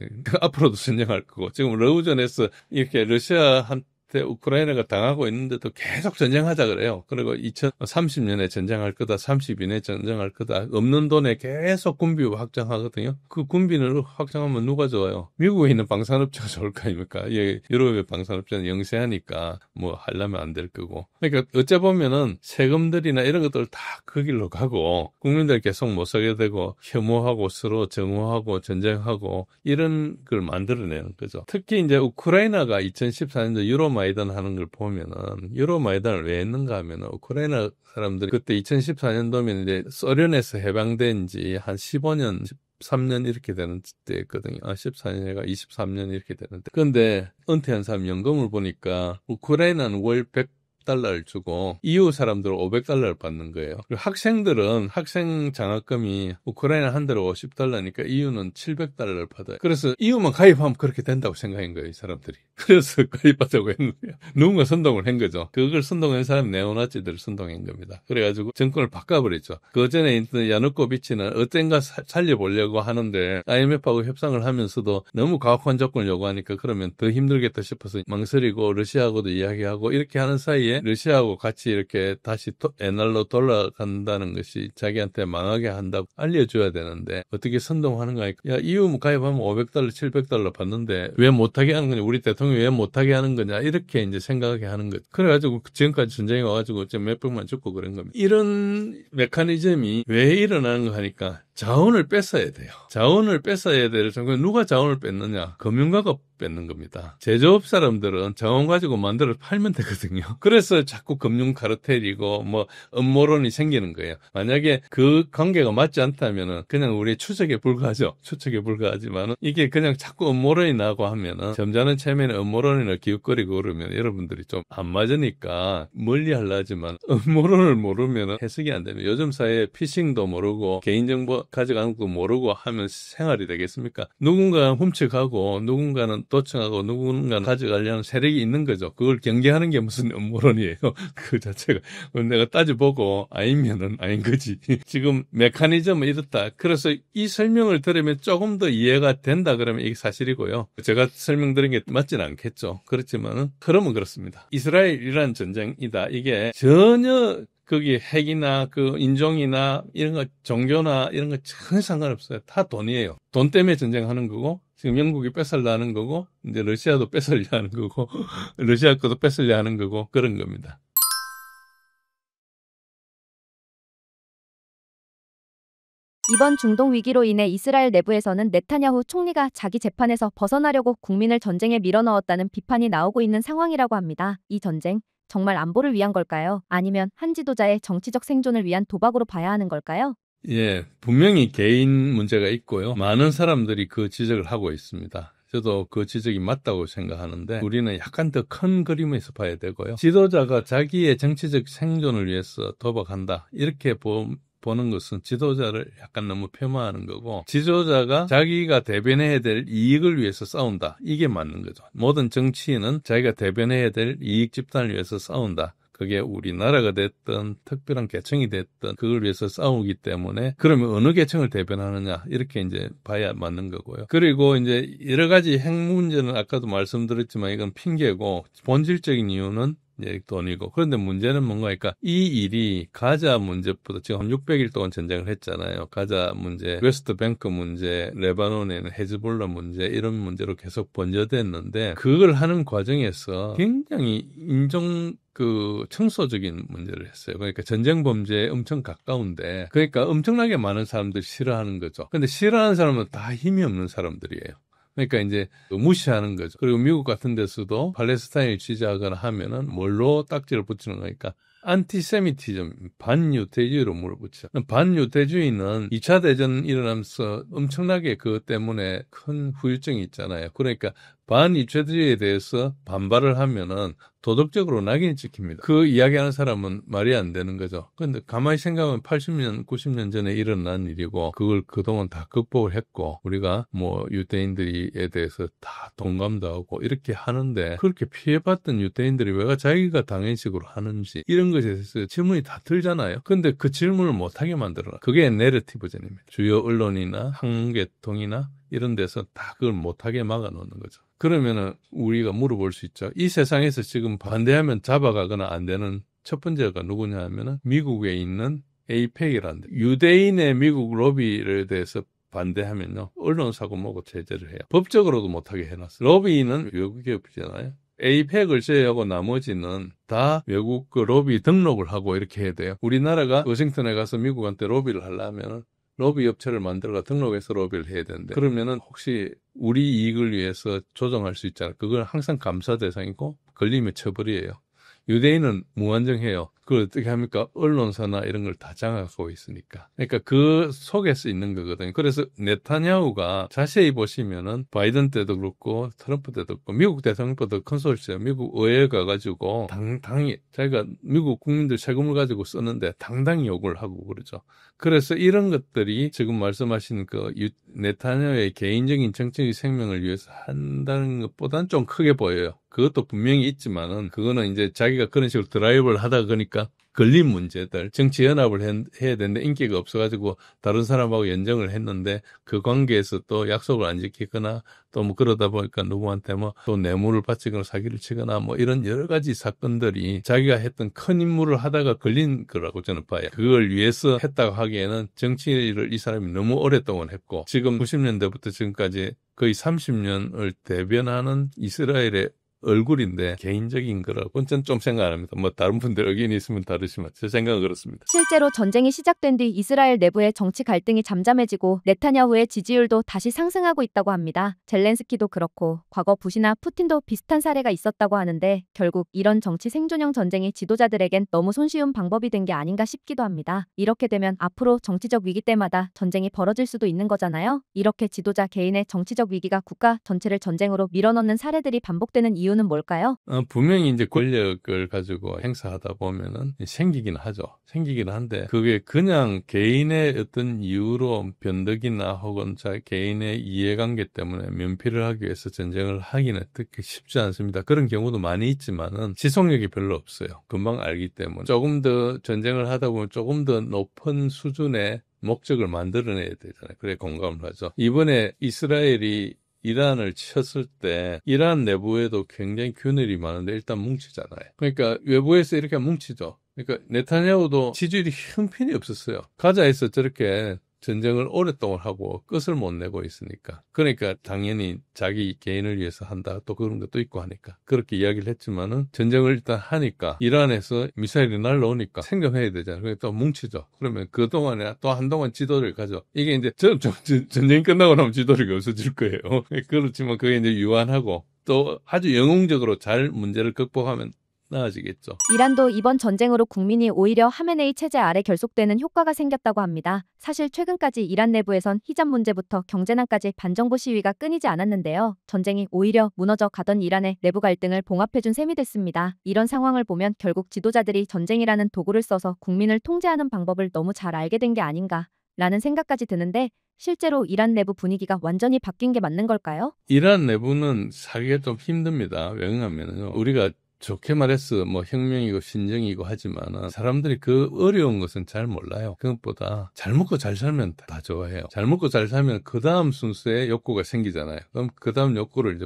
앞으로도 전쟁할 거고. 지금 러우전에서 이렇게 러시아한테 우크라이나가 당하고 있는데도 계속 전쟁하자 그래요. 그리고 2030년에 전쟁할 거다, 32년에 전쟁할 거다. 없는 돈에 계속 군비 확장하거든요. 그 군비를 확장하면 누가 좋아요? 미국에 있는 방산업체가 좋을 거 아닙니까? 유럽의 방산업체는 영세하니까 뭐 하려면 안 될 거고. 그러니까 어째 보면은 세금들이나 이런 것들 다 그 길로 가고 국민들 계속 못 살게 되고 혐오하고 서로 정오하고 전쟁하고 이런 걸 만들어내는 거죠. 특히 이제 우크라이나가 2014년도 유로마이단 하는 걸 보면은 유로마이단을 왜 했는가 하면은 우크라이나 사람들이 그때 2014년도면 이제 소련에서 해방된 지 한 15년 13년 이렇게 되는 때였거든요. 14년이가 23년 이렇게 되는데. 그런데 은퇴한 사람 연금을 보니까 우크라이나는 월 100달러를 주고 EU 사람들은 500달러를 받는 거예요. 그리고 학생들은 학생 장학금이 우크라이나 한 달에 50달러니까 EU는 700달러를 받아요. 그래서 EU만 가입하면 그렇게 된다고 생각한 거예요, 이 사람들이. 그래서 가입하자고 했는 거예요. 누군가 선동을 한 거죠. 그걸 선동한 사람이 네오나치들을 선동한 겁니다. 그래가지고 정권을 바꿔버렸죠. 그 전에 있던 야누코비치는 어젠가 살려보려고 하는데 IMF하고 협상을 하면서도 너무 가혹한 조건을 요구하니까 그러면 더 힘들겠다 싶어서 망설이고 러시아하고도 이야기하고 이렇게 하는 사이에 러시아하고 같이 이렇게 다시 옛날로 돌아간다는 것이 자기한테 망하게 한다고 알려줘야 되는데 어떻게 선동하는가 하니까 야, EU 가입하면 500달러, 700달러 받는데 왜 못하게 하는 거냐, 우리 대통령이 왜 못하게 하는 거냐, 이렇게 이제 생각하게 하는 거죠. 그래가지고 지금까지 전쟁이 와가지고 지금 몇 백만 죽고 그런 겁니다. 이런 메커니즘이 왜 일어나는 거 하니까 자원을 뺏어야 돼요. 자원을 뺏어야 돼요. 누가 자원을 뺐느냐? 금융가가 뺏는 겁니다. 제조업 사람들은 자원 가지고 만들어 팔면 되거든요. 그래서 자꾸 금융 카르텔이고 뭐 음모론이 생기는 거예요. 만약에 그 관계가 맞지 않다면은 그냥 우리 추측에 불과하죠. 추측에 불과하지만은 이게 그냥 자꾸 음모론이 나고 하면은 점잖은 체면에 음모론이나 기웃거리고 그러면 여러분들이 좀 안 맞으니까 멀리 하려 하지만 음모론을 모르면은 해석이 안 되면 요즘 사회에 피싱도 모르고 개인정보 가져가는 것도 모르고 하면 생활이 되겠습니까? 누군가는 훔쳐가고 누군가는 도청하고 누군가는 가져가려는 세력이 있는 거죠. 그걸 경계하는 게 무슨 음모론이에요. 그 자체가. 내가 따져보고 아니면은 아닌 거지. 지금 메커니즘은 이렇다. 그래서 이 설명을 들으면 조금 더 이해가 된다 그러면 이게 사실이고요. 제가 설명드린 게 맞지는 않겠죠. 그렇지만은 흐름은 그렇습니다. 이스라엘-이란 전쟁이다. 이게 전혀 거기 핵이나 그 인종이나 이런 거 종교나 이런 거 전혀 상관없어요. 다 돈이에요. 돈 때문에 전쟁하는 거고 지금 영국이 뺏으려 하는 거고 이제 러시아도 뺏으려 하는 거고 러시아 것도 뺏으려 하는 거고 그런 겁니다. 이번 중동 위기로 인해 이스라엘 내부에서는 네타냐후 총리가 자기 재판에서 벗어나려고 국민을 전쟁에 밀어넣었다는 비판이 나오고 있는 상황이라고 합니다. 이 전쟁 정말 안보를 위한 걸까요? 아니면 한 지도자의 정치적 생존을 위한 도박으로 봐야 하는 걸까요? 예, 분명히 개인 문제가 있고요. 많은 사람들이 그 지적을 하고 있습니다. 저도 그 지적이 맞다고 생각하는데 우리는 약간 더 큰 그림에서 봐야 되고요. 지도자가 자기의 정치적 생존을 위해서 도박한다. 이렇게 보는 것은 지도자를 약간 너무 폄하하는 거고 지도자가 자기가 대변해야 될 이익을 위해서 싸운다. 이게 맞는 거죠. 모든 정치인은 자기가 대변해야 될 이익 집단을 위해서 싸운다. 그게 우리나라가 됐든 특별한 계층이 됐든 그걸 위해서 싸우기 때문에 그러면 어느 계층을 대변하느냐 이렇게 이제 봐야 맞는 거고요. 그리고 이제 여러 가지 핵 문제는 아까도 말씀드렸지만 이건 핑계고 본질적인 이유는 돈이고. 그런데 문제는 뭔가 하니까 이 일이 가자 문제보다 지금 한 600일 동안 전쟁을 했잖아요. 가자 문제, 웨스트뱅크 문제, 레바논에는 헤즈볼라 문제 이런 문제로 계속 번져댔는데 그걸 하는 과정에서 굉장히 청소적인 문제를 했어요. 그러니까 전쟁 범죄에 엄청 가까운데 그러니까 엄청나게 많은 사람들이 싫어하는 거죠. 근데 싫어하는 사람은 다 힘이 없는 사람들이에요. 그러니까 이제 무시하는 거죠. 그리고 미국 같은 데서도 팔레스타인을 지지하거나 하면은 뭘로 딱지를 붙이는 거니까 안티세미티즘, 반유대주의로 물어붙여. 반유대주의는 2차 대전 일어나면서 엄청나게 그것 때문에 큰 후유증이 있잖아요. 그러니까 반유대주의에 대해서 반발을 하면은 도덕적으로 낙인이 찍힙니다. 그 이야기하는 사람은 말이 안 되는 거죠. 그런데 가만히 생각하면 80년, 90년 전에 일어난 일이고 그걸 그동안 다 극복을 했고 우리가 뭐 유대인들에 대해서 다 동감도 하고 이렇게 하는데 그렇게 피해봤던 유대인들이 왜 자기가 당한 식으로 하는지 이런 것에 대해서 질문이 다 들잖아요. 근데 그 질문을 못하게 만들어놔. 그게 내러티브전입니다. 주요 언론이나 한국계통이나 이런 데서 다 그걸 못하게 막아놓는 거죠. 그러면은 우리가 물어볼 수 있죠. 이 세상에서 지금 반대하면 잡아가거나 안 되는 첫 번째가 누구냐 하면은 미국에 있는 에이펙이라는 데. 유대인의 미국 로비에 대해서 반대하면요. 언론사고 뭐고 제재를 해요. 법적으로도 못하게 해놨어요. 로비는 외국 기업이잖아요. 에이펙을 제외하고 나머지는 다 외국 그 로비 등록을 하고 이렇게 해야 돼요. 우리나라가 워싱턴에 가서 미국한테 로비를 하려면은 로비 업체를 만들어가 등록해서 로비를 해야 되는데 그러면은 혹시 우리 이익을 위해서 조정할 수 있잖아요. 그걸 항상 감사 대상이고 걸리면 처벌이에요. 유대인은 무한정해요. 그걸 어떻게 합니까? 언론사나 이런 걸 다 장악하고 있으니까. 그러니까 그 속에서 있는 거거든요. 그래서 네타냐후가 자세히 보시면은 바이든 때도 그렇고 트럼프 때도 그렇고 미국 대통령보다 큰 소리 쳐요. 미국 의회에 가가지고 당당히 자기가 미국 국민들 세금을 가지고 쓰는데 당당히 욕을 하고 그러죠. 그래서 이런 것들이 지금 말씀하신 그 네타냐후의 개인적인 정치적 생명을 위해서 한다는 것보다는 좀 크게 보여요. 그것도 분명히 있지만은 그거는 이제 자기가 그런 식으로 드라이브를 하다 보니까 걸린 문제들, 정치 연합을 해야 되는데 인기가 없어가지고 다른 사람하고 연정을 했는데 그 관계에서 또 약속을 안 지키거나 또 뭐 그러다 보니까 누구한테 뭐 또 뇌물을 바치거나 사기를 치거나 뭐 이런 여러 가지 사건들이 자기가 했던 큰 임무를 하다가 걸린 거라고 저는 봐요. 그걸 위해서 했다고 하기에는 정치를 이 사람이 너무 오랫동안 했고 지금 90년대부터 지금까지 거의 30년을 대변하는 이스라엘의 얼굴인데 개인적인 거라고 저는 좀 생각 안 합니다. 뭐 다른 분들 의견이 있으면 다르지만 제 생각은 그렇습니다. 실제로 전쟁이 시작된 뒤 이스라엘 내부의 정치 갈등이 잠잠해지고 네타냐후의 지지율도 다시 상승하고 있다고 합니다. 젤렌스키도 그렇고 과거 부시나 푸틴도 비슷한 사례가 있었다고 하는데 결국 이런 정치 생존형 전쟁이 지도자들에겐 너무 손쉬운 방법이 된 게 아닌가 싶기도 합니다. 이렇게 되면 앞으로 정치적 위기 때마다 전쟁이 벌어질 수도 있는 거잖아요. 이렇게 지도자 개인의 정치적 위기가 국가 전체를 전쟁으로 밀어넣는 사례들이 반복되는 이유는 뭘까요? 분명히 이제 권력을 가지고 행사하다 보면은 생기긴 하죠. 생기긴 한데 그게 그냥 개인의 어떤 이유로 변덕이나 혹은 개인의 이해관계 때문에 면피를 하기 위해서 전쟁을 하기는 특히 쉽지 않습니다. 그런 경우도 많이 있지만은 지속력이 별로 없어요. 금방 알기 때문에 조금 더 전쟁을 하다 보면 조금 더 높은 수준의 목적을 만들어내야 되잖아요. 그래 공감을 하죠. 이번에 이스라엘이 이란을 쳤을 때 이란 내부에도 굉장히 균열이 많은데 일단 뭉치잖아요. 그러니까 외부에서 이렇게 뭉치죠. 그러니까 네타냐후도 지지율이 형편이 없었어요. 가자에서 저렇게 전쟁을 오랫동안 하고 끝을 못 내고 있으니까. 그러니까 당연히 자기 개인을 위해서 한다. 또 그런 것도 있고 하니까. 그렇게 이야기를 했지만은 전쟁을 일단 하니까 이란에서 미사일이 날라오니까 생존해야 되잖아요. 그러니까 또 뭉치죠. 그러면 그동안에 또 한동안 지도를 가죠. 이게 이제 전쟁이 끝나고 나면 지도력이 없어질 거예요. 그렇지만 그게 이제 유한하고 또 아주 영웅적으로 잘 문제를 극복하면 나아지겠죠. 이란도 이번 전쟁으로 국민이 오히려 하메네이 체제 아래 결속되는 효과가 생겼다고 합니다. 사실 최근까지 이란 내부에선 히잡 문제부터 경제난까지 반정부 시위가 끊이지 않았는데요. 전쟁이 오히려 무너져 가던 이란의 내부 갈등을 봉합해준 셈이 됐습니다. 이런 상황을 보면 결국 지도자들이 전쟁이라는 도구를 써서 국민을 통제하는 방법을 너무 잘 알게 된 게 아닌가 라는 생각까지 드는데 실제로 이란 내부 분위기가 완전히 바뀐 게 맞는 걸까요? 이란 내부는 사기가 좀 힘듭니다. 왜냐하면 우리가 좋게 말해서 뭐 혁명이고 신정이고 하지만 사람들이 그 어려운 것은 잘 몰라요. 그것보다 잘 먹고 잘 살면 다 좋아해요. 잘 먹고 잘 살면 그 다음 순서에 욕구가 생기잖아요. 그럼 그 다음 욕구를 이제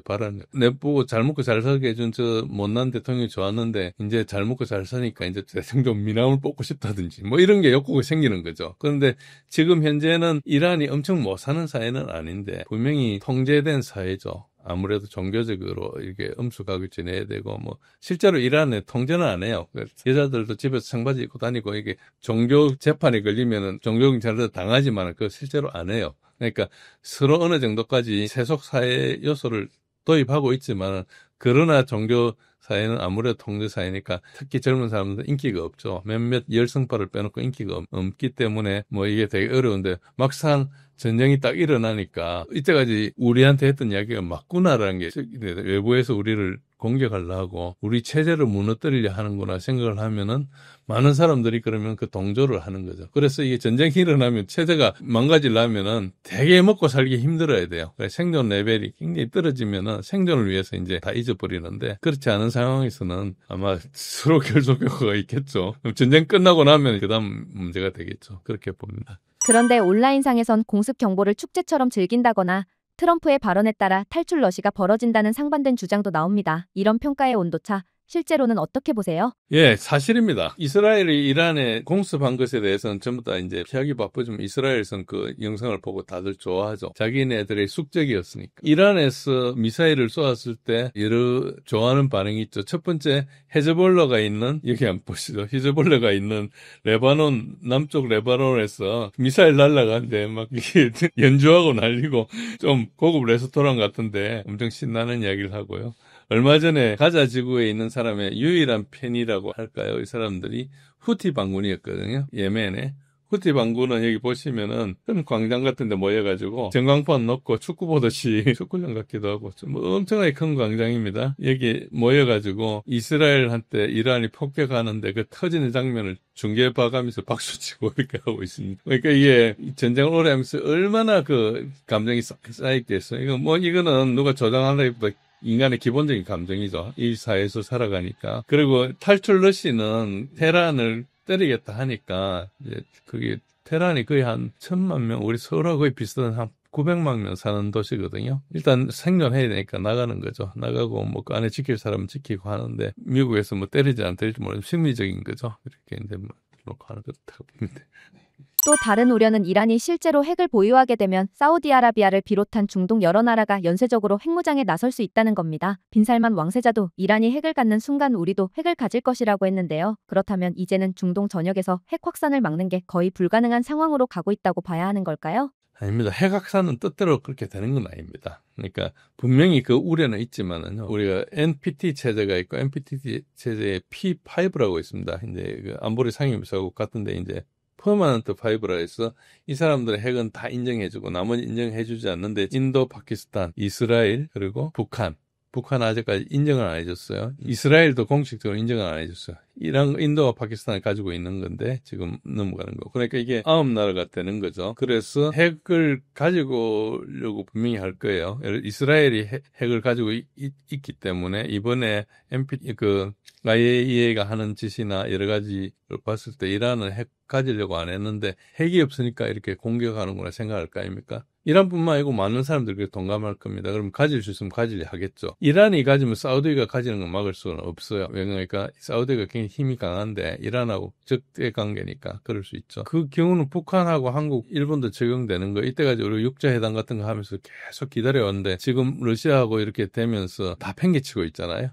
내보고 잘 먹고 잘 살게 해준 저 못난 대통령이 좋았는데 이제 잘 먹고 잘 사니까 이제 대통령 미남을 뽑고 싶다든지 뭐 이런 게 욕구가 생기는 거죠. 그런데 지금 현재는 이란이 엄청 못 사는 사회는 아닌데 분명히 통제된 사회죠. 아무래도 종교적으로 이렇게 엄숙하게 지내야 되고, 뭐, 실제로 이란에 통제는 안 해요. 여자들도 집에서 청바지 입고 다니고, 이게 종교 재판에 걸리면은 종교경찰도 당하지만 그거 실제로 안 해요. 그러니까 서로 어느 정도까지 세속사회 요소를 도입하고 있지만, 그러나 종교 사회는 아무래도 통제 사회니까 특히 젊은 사람들은 인기가 없죠. 몇몇 열성파를 빼놓고 인기가 없기 때문에 뭐 이게 되게 어려운데 막상 전쟁이 딱 일어나니까 이때까지 우리한테 했던 이야기가 맞구나라는 게 외부에서 우리를 공격하려고 우리 체제를 무너뜨리려 하는구나 생각을 하면은 많은 사람들이 그러면 그 동조를 하는 거죠. 그래서 이게 전쟁이 일어나면 체제가 망가지려면은 되게 먹고 살기 힘들어야 돼요. 생존 레벨이 굉장히 떨어지면은 생존을 위해서 이제 다 잊어버리는데 그렇지 않은 상황에서는 아마 서로 결속 효과가 있겠죠. 전쟁 끝나고 나면 그 다음 문제가 되겠죠. 그렇게 봅니다. 그런데 온라인상에선 공습 경보를 축제처럼 즐긴다거나 트럼프의 발언에 따라 탈출 러시가 벌어진다는 상반된 주장도 나옵니다. 이런 평가의 온도차, 실제로는 어떻게 보세요? 예, 사실입니다. 이스라엘이 이란에 공습한 것에 대해서는 전부 다 이제 피하기 바쁘지만 이스라엘에서는 그 영상을 보고 다들 좋아하죠. 자기네들의 숙적이었으니까. 이란에서 미사일을 쏘았을 때 여러 좋아하는 반응이 있죠. 첫 번째, 헤즈볼라가 있는, 여기 한번 보시죠. 헤즈볼라가 있는 레바논, 남쪽 레바논에서 미사일 날아가는데 막 연주하고 날리고 좀 고급 레스토랑 같은데 엄청 신나는 이야기를 하고요. 얼마 전에 가자 지구에 있는 사람의 유일한 팬이라고 할까요? 이 사람들이 후티 반군이었거든요. 예멘에. 후티 반군은 여기 보시면은 큰 광장 같은 데 모여가지고 전광판 놓고 축구 보듯이 축구장 같기도 하고 좀 엄청나게 큰 광장입니다. 여기 모여가지고 이스라엘한테 이란이 폭격하는데 그 터지는 장면을 중계 봐가면서 박수치고 이렇게 하고 있습니다. 그러니까 이게 전쟁을 오래 하면서 얼마나 그 감정이 쌓였겠어요. 이거는 누가 조장하다기보다 인간의 기본적인 감정이죠. 이 사회에서 살아가니까. 그리고 탈출 러시는 테란을 때리겠다 하니까 이제 그게 테란이 거의 한 1,000만 명, 우리 서울하고 거의 비슷한 한 900만 명 사는 도시거든요. 일단 생존해야 되니까 나가는 거죠. 나가고 뭐 그 안에 지킬 사람은 지키고 하는데 미국에서 뭐 때리지 안 때릴지 모르는 심리적인 거죠. 이렇게 이제 뭐 놓고 하는 것 같다고 봅니다. 또 다른 우려는 이란이 실제로 핵을 보유하게 되면 사우디아라비아를 비롯한 중동 여러 나라가 연쇄적으로 핵무장에 나설 수 있다는 겁니다. 빈살만 왕세자도 이란이 핵을 갖는 순간 우리도 핵을 가질 것이라고 했는데요. 그렇다면 이제는 중동 전역에서 핵 확산을 막는 게 거의 불가능한 상황으로 가고 있다고 봐야 하는 걸까요? 아닙니다. 핵 확산은 뜻대로 그렇게 되는 건 아닙니다. 그러니까 분명히 그 우려는 있지만은요. 우리가 NPT 체제가 있고 NPT 체제에 P5라고 있습니다. 이제 그 안보리 상임이사국 같은데 이제 퍼머넌트 5라 해서 이 사람들의 핵은 다 인정해주고 나머지 인정해주지 않는데 인도, 파키스탄, 이스라엘 그리고 북한 아직까지 인정을 안 해줬어요. 이스라엘도 공식적으로 인정을 안 해줬어요. 이란, 인도와 파키스탄을 가지고 있는 건데 지금 넘어가는 거. 그러니까 이게 9나라가 되는 거죠. 그래서 핵을 가지고려고 분명히 할 거예요. 이스라엘이 핵을 가지고 있기 때문에 이번에 IAEA가 하는 짓이나 여러 가지를 봤을 때 이란은 핵 가지려고 안 했는데 핵이 없으니까 이렇게 공격하는구나 생각할 거 아닙니까? 이란뿐만 아니고 많은 사람들이 그렇게 동감할 겁니다. 그럼 가질 수 있으면 가지려 하겠죠. 이란이 가지면 사우디가 가지는 건 막을 수는 없어요. 그러니까 사우디가 굉장히 힘이 강한데 이란하고 적대 관계니까 그럴 수 있죠. 그 경우는 북한하고 한국, 일본도 적용되는 거. 이때까지 우리 육자회담 같은 거 하면서 계속 기다려왔는데 지금 러시아하고 이렇게 되면서 다 팽개치고 있잖아요.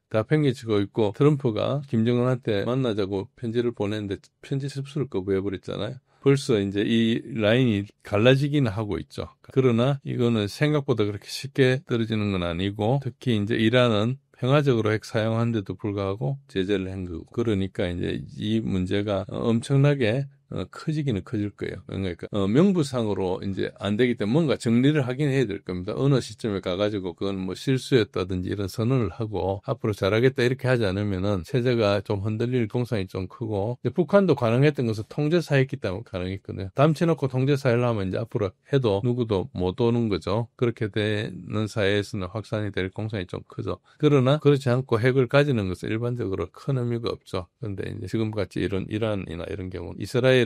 다 팽개치고 있고 트럼프가 김정은한테 만나자고 편지를 보냈는데 편지 접수를 거부해버렸잖아요. 벌써 이제 이 라인이 갈라지기는 하고 있죠. 그러나 이거는 생각보다 그렇게 쉽게 떨어지는 건 아니고 특히 이제 이란은 평화적으로 핵 사용하는데도 불구하고 제재를 한 거고 그러니까 이제 이 문제가 엄청나게 커지기는 커질 거예요. 그러니까 명부상으로 이제 안 되기 때문에 뭔가 정리를 하긴 해야 될 겁니다. 어느 시점에 가가지고 그건 뭐 실수였다든지 이런 선언을 하고 앞으로 잘하겠다 이렇게 하지 않으면은 체제가 좀 흔들릴 공산이 좀 크고 북한도 가능했던 것은 통제사였기 때문에 가능했거든요. 담치놓고 통제사를 하면 이제 앞으로 해도 누구도 못 오는 거죠. 그렇게 되는 사회에서는 확산이 될 공산이 좀 크죠. 그러나 그렇지 않고 핵을 가지는 것은 일반적으로 큰 의미가 없죠. 그런데 이제 지금같이 이런 이란이나 이런 경우는 이스라엘은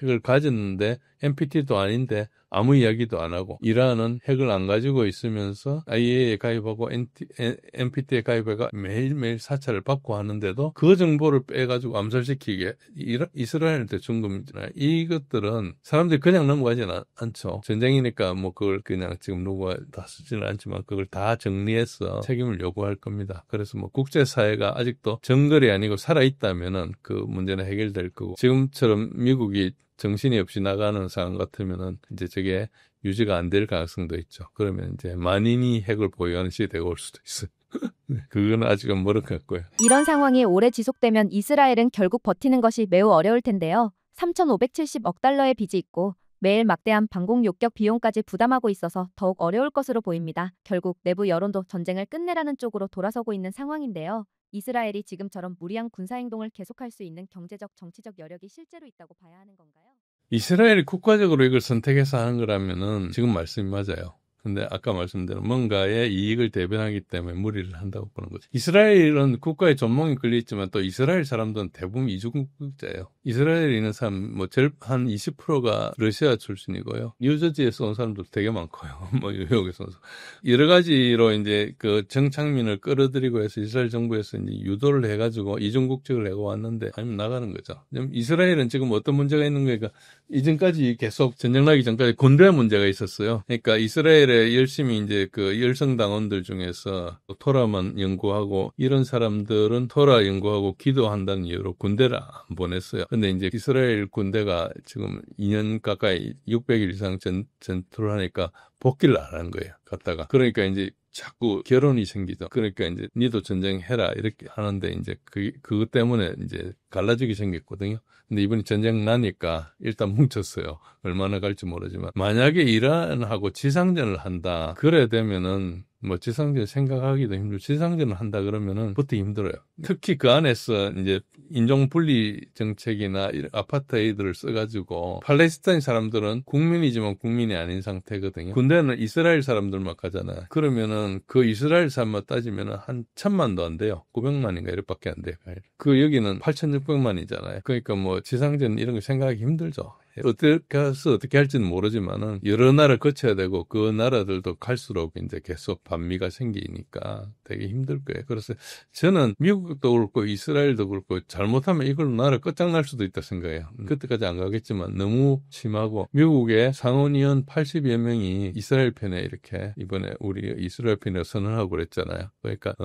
핵을 가졌는데 NPT도 아닌데 아무 이야기도 안 하고 이란은 핵을 안 가지고 있으면서 IAEA에 가입하고 NPT에 가입해가 매일매일 사찰을 받고 하는데도 그 정보를 빼가지고 암살시키게 이스라엘한테 준 겁니다. 이것들은 사람들이 그냥 넘어가지는 않죠. 전쟁이니까 뭐 그걸 그냥 지금 누가 다 쓰지는 않지만 그걸 다 정리해서 책임을 요구할 겁니다. 그래서 뭐 국제사회가 아직도 정글이 아니고 살아있다면은 그 문제는 해결될 거고 지금처럼 미국이 정신이 없이 나가는 상황 같으면은 이제 저게 유지가 안 될 가능성도 있죠. 그러면 이제 만인이 핵을 보유하는 시대가 올 수도 있어요. 그건 아직은 멀은 것 같고요. 이런 상황이 오래 지속되면 이스라엘은 결국 버티는 것이 매우 어려울 텐데요. 3,570억 달러의 빚이 있고 매일 막대한 방공 욕격 비용까지 부담하고 있어서 더욱 어려울 것으로 보입니다. 결국 내부 여론도 전쟁을 끝내라는 쪽으로 돌아서고 있는 상황인데요. 이스라엘이 지금처럼 무리한 군사행동을 계속할 수 있는 경제적, 정치적 여력이 실제로 있다고 봐야 하는 건가요? 이스라엘이 국가적으로 이걸 선택해서 하는 거라면은 지금 말씀이 맞아요. 근데 아까 말씀대로 뭔가의 이익을 대변하기 때문에 무리를 한다고 보는 거죠. 이스라엘은 국가의 전몽이 걸려있지만 또 이스라엘 사람들은 대부분 이주국자예요. 이스라엘에 있는 사람 한 20%가 러시아 출신이고요. 뉴저지에서 온 사람도 되게 많고요. 뭐 뉴욕에서 온 사람. 여러 가지로 이제 그 정착민을 끌어들이고 해서 이스라엘 정부에서 이제 유도를 해가지고 이중국적을 내고 왔는데 아니면 나가는 거죠. 이스라엘은 지금 어떤 문제가 있는 거니까 이전까지 계속 전쟁 나기 전까지 군대 문제가 있었어요. 그러니까 이스라엘에 열심히 이제 그 열성당원들 중에서 토라만 연구하고 이런 사람들은 토라 연구하고 기도한다는 이유로 군대를 안 보냈어요. 근데 이제 이스라엘 군대가 지금 2년 가까이 600일 이상 전투를 하니까 복귀를 안 한 거예요. 갔다가. 그러니까 이제 자꾸 결혼이 생기죠. 그러니까 이제 니도 전쟁해라 이렇게 하는데 이제 그것 때문에 이제 갈라지게 생겼거든요. 근데 이번에 전쟁 나니까 일단 뭉쳤어요. 얼마나 갈지 모르지만 만약에 이란하고 지상전을 한다. 그래 되면은 뭐 지상전 생각하기도 힘들고 지상전을 한다 그러면은 버티기 힘들어요. 특히 그 안에서 이제 인종분리 정책이나 이런 아파트헤이드를 써가지고 팔레스타인 사람들은 국민이지만 국민이 아닌 상태거든요. 군대는 이스라엘 사람들만 가잖아요. 그러면은 그 이스라엘 사람만 따지면은 한 1,000만도 안 돼요. 900만인가 이렇게밖에 안 돼요. 그 여기는 8,600만이잖아요. 그러니까 뭐 지상전 이런 거 생각하기 힘들죠. 어떻게 할지는 모르지만은 여러 나라를 거쳐야 되고 그 나라들도 갈수록 이제 계속 반미가 생기니까 되게 힘들 거예요. 그래서 저는 미국도 그렇고 이스라엘도 그렇고 잘못하면 이걸로 나라 끝장날 수도 있다 생각해요. 그때까지 안 가겠지만 너무 심하고 미국의 상원의원 80여 명이 이스라엘 편에 이렇게 이번에 우리 이스라엘 편에 선언하고 그랬잖아요. 그러니까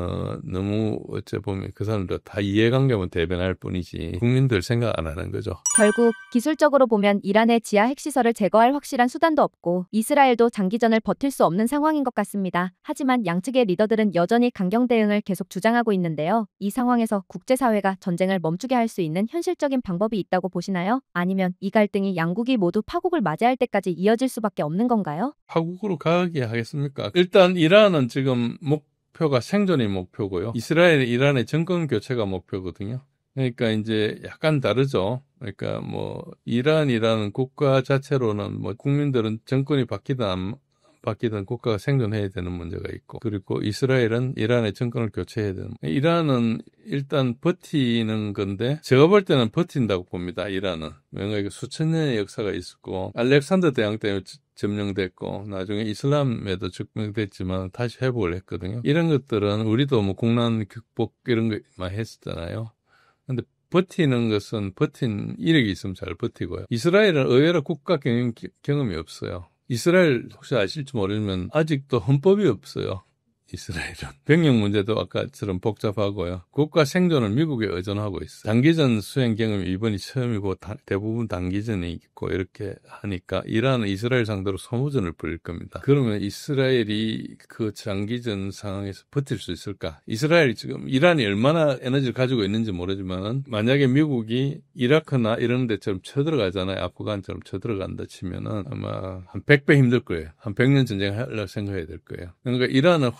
너무 어째 보면 그 사람들 다 이해관계만 대변할 뿐이지 국민들 생각 안 하는 거죠. 결국 기술적으로 보면 이란의 지하 핵시설을 제거할 확실한 수단도 없고 이스라엘도 장기전을 버틸 수 없는 상황인 것 같습니다. 하지만 양측의 리더들은 여전히 강경 대응을 계속 주장하고 있는데요. 이 상황에서 국제사회가 전쟁을 멈추게 할 수 있는 현실적인 방법이 있다고 보시나요? 아니면 이 갈등이 양국이 모두 파국을 맞이할 때까지 이어질 수밖에 없는 건가요? 파국으로 가게 하겠습니까? 일단 이란은 지금 목표가 생존이 목표고요. 이란의 정권 교체가 목표거든요. 그러니까 이제 약간 다르죠. 그러니까 뭐 이란이라는 국가 자체로는 뭐 국민들은 정권이 바뀌든 안 바뀌든 국가가 생존해야 되는 문제가 있고, 그리고 이스라엘은 이란의 정권을 교체해야 되는. 이란은 일단 버티는 건데 제가 볼 때는 버틴다고 봅니다. 이란은 뭔가 수천 년의 역사가 있었고 알렉산더 대왕 때문에 점령됐고 나중에 이슬람에도 적용됐지만 다시 회복을 했거든요. 이런 것들은 우리도 뭐 국난 극복 이런 거 많이 했었잖아요. 근데 버티는 것은 버틴 이력이 있으면 잘 버티고요. 이스라엘은 의외로 국가 경험이 없어요. 이스라엘 혹시 아실지 모르지만 아직도 헌법이 없어요. 이스라엘은. 병역 문제도 아까처럼 복잡하고요. 국가 생존은 미국에 의존하고 있어요. 단기전 수행 경험이 이번이 처음이고 대부분 단기전이 있고 이렇게 하니까 이란은 이스라엘 상대로 소모전을 벌일 겁니다. 그러면 이스라엘이 그 장기전 상황에서 버틸 수 있을까? 이스라엘이 지금 이란이 얼마나 에너지를 가지고 있는지 모르지만 만약에 미국이 이라크나 이런 데처럼 쳐들어가잖아요. 아프간처럼 쳐들어간다 치면은 아마 한 100배 힘들 거예요. 한 100년 전쟁을 하려고 생각해야 될 거예요. 그러니까 이란은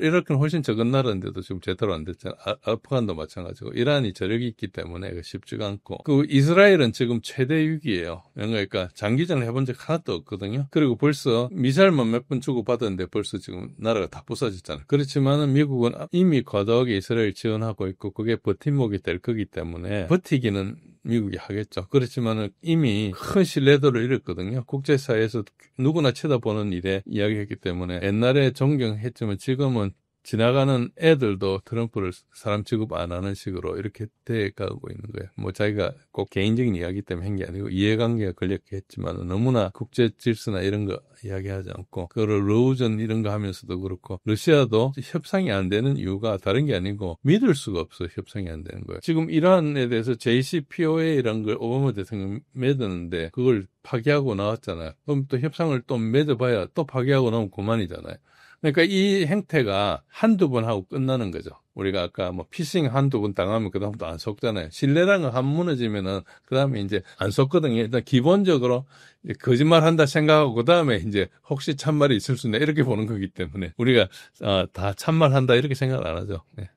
이라크는 훨씬 적은 나라인데도 지금 제대로 안 됐잖아요. 아프간도 마찬가지고. 이란이 저력이 있기 때문에 쉽지가 않고. 그 이스라엘은 지금 최대 위기예요. 그러니까 장기전을 해본 적 하나도 없거든요. 그리고 벌써 미사일만 몇 번 주고받았는데 벌써 지금 나라가 다 부서졌잖아요. 그렇지만은 미국은 이미 과도하게 이스라엘 지원하고 있고 그게 버팀목이 될 거기 때문에 버티기는 미국이 하겠죠. 그렇지만은 이미 큰 신뢰도를 잃었거든요. 국제사회에서 누구나 쳐다보는 일에 이야기했기 때문에 옛날에 존경했지만 지금은 지나가는 애들도 트럼프를 사람 취급 안 하는 식으로 이렇게 돼가고 있는 거예요. 뭐 자기가 꼭 개인적인 이야기 때문에 한 게 아니고 이해관계가 걸렸겠지만 너무나 국제 질서나 이런 거 이야기하지 않고 그거를 러우전 이런 거 하면서도 그렇고 러시아도 협상이 안 되는 이유가 다른 게 아니고 믿을 수가 없어요. 협상이 안 되는 거예요. 지금 이란에 대해서 JCPOA라는 걸 오바마 대통령이 맺었는데 그걸 파기하고 나왔잖아요. 그럼 또 협상을 또 맺어봐야 또 파기하고 나오면 그만이잖아요. 그러니까 이 행태가 한두 번 하고 끝나는 거죠. 우리가 아까 뭐 피싱 한두 번 당하면 그다음부터 안 속잖아요. 신뢰라는 거 한 번 무너지면은 그다음에 이제 안 속거든요. 일단 기본적으로 거짓말 한다 생각하고 그다음에 이제 혹시 참말이 있을 수 있나 이렇게 보는 거기 때문에 우리가 다 참말 한다 이렇게 생각 안 하죠. 네.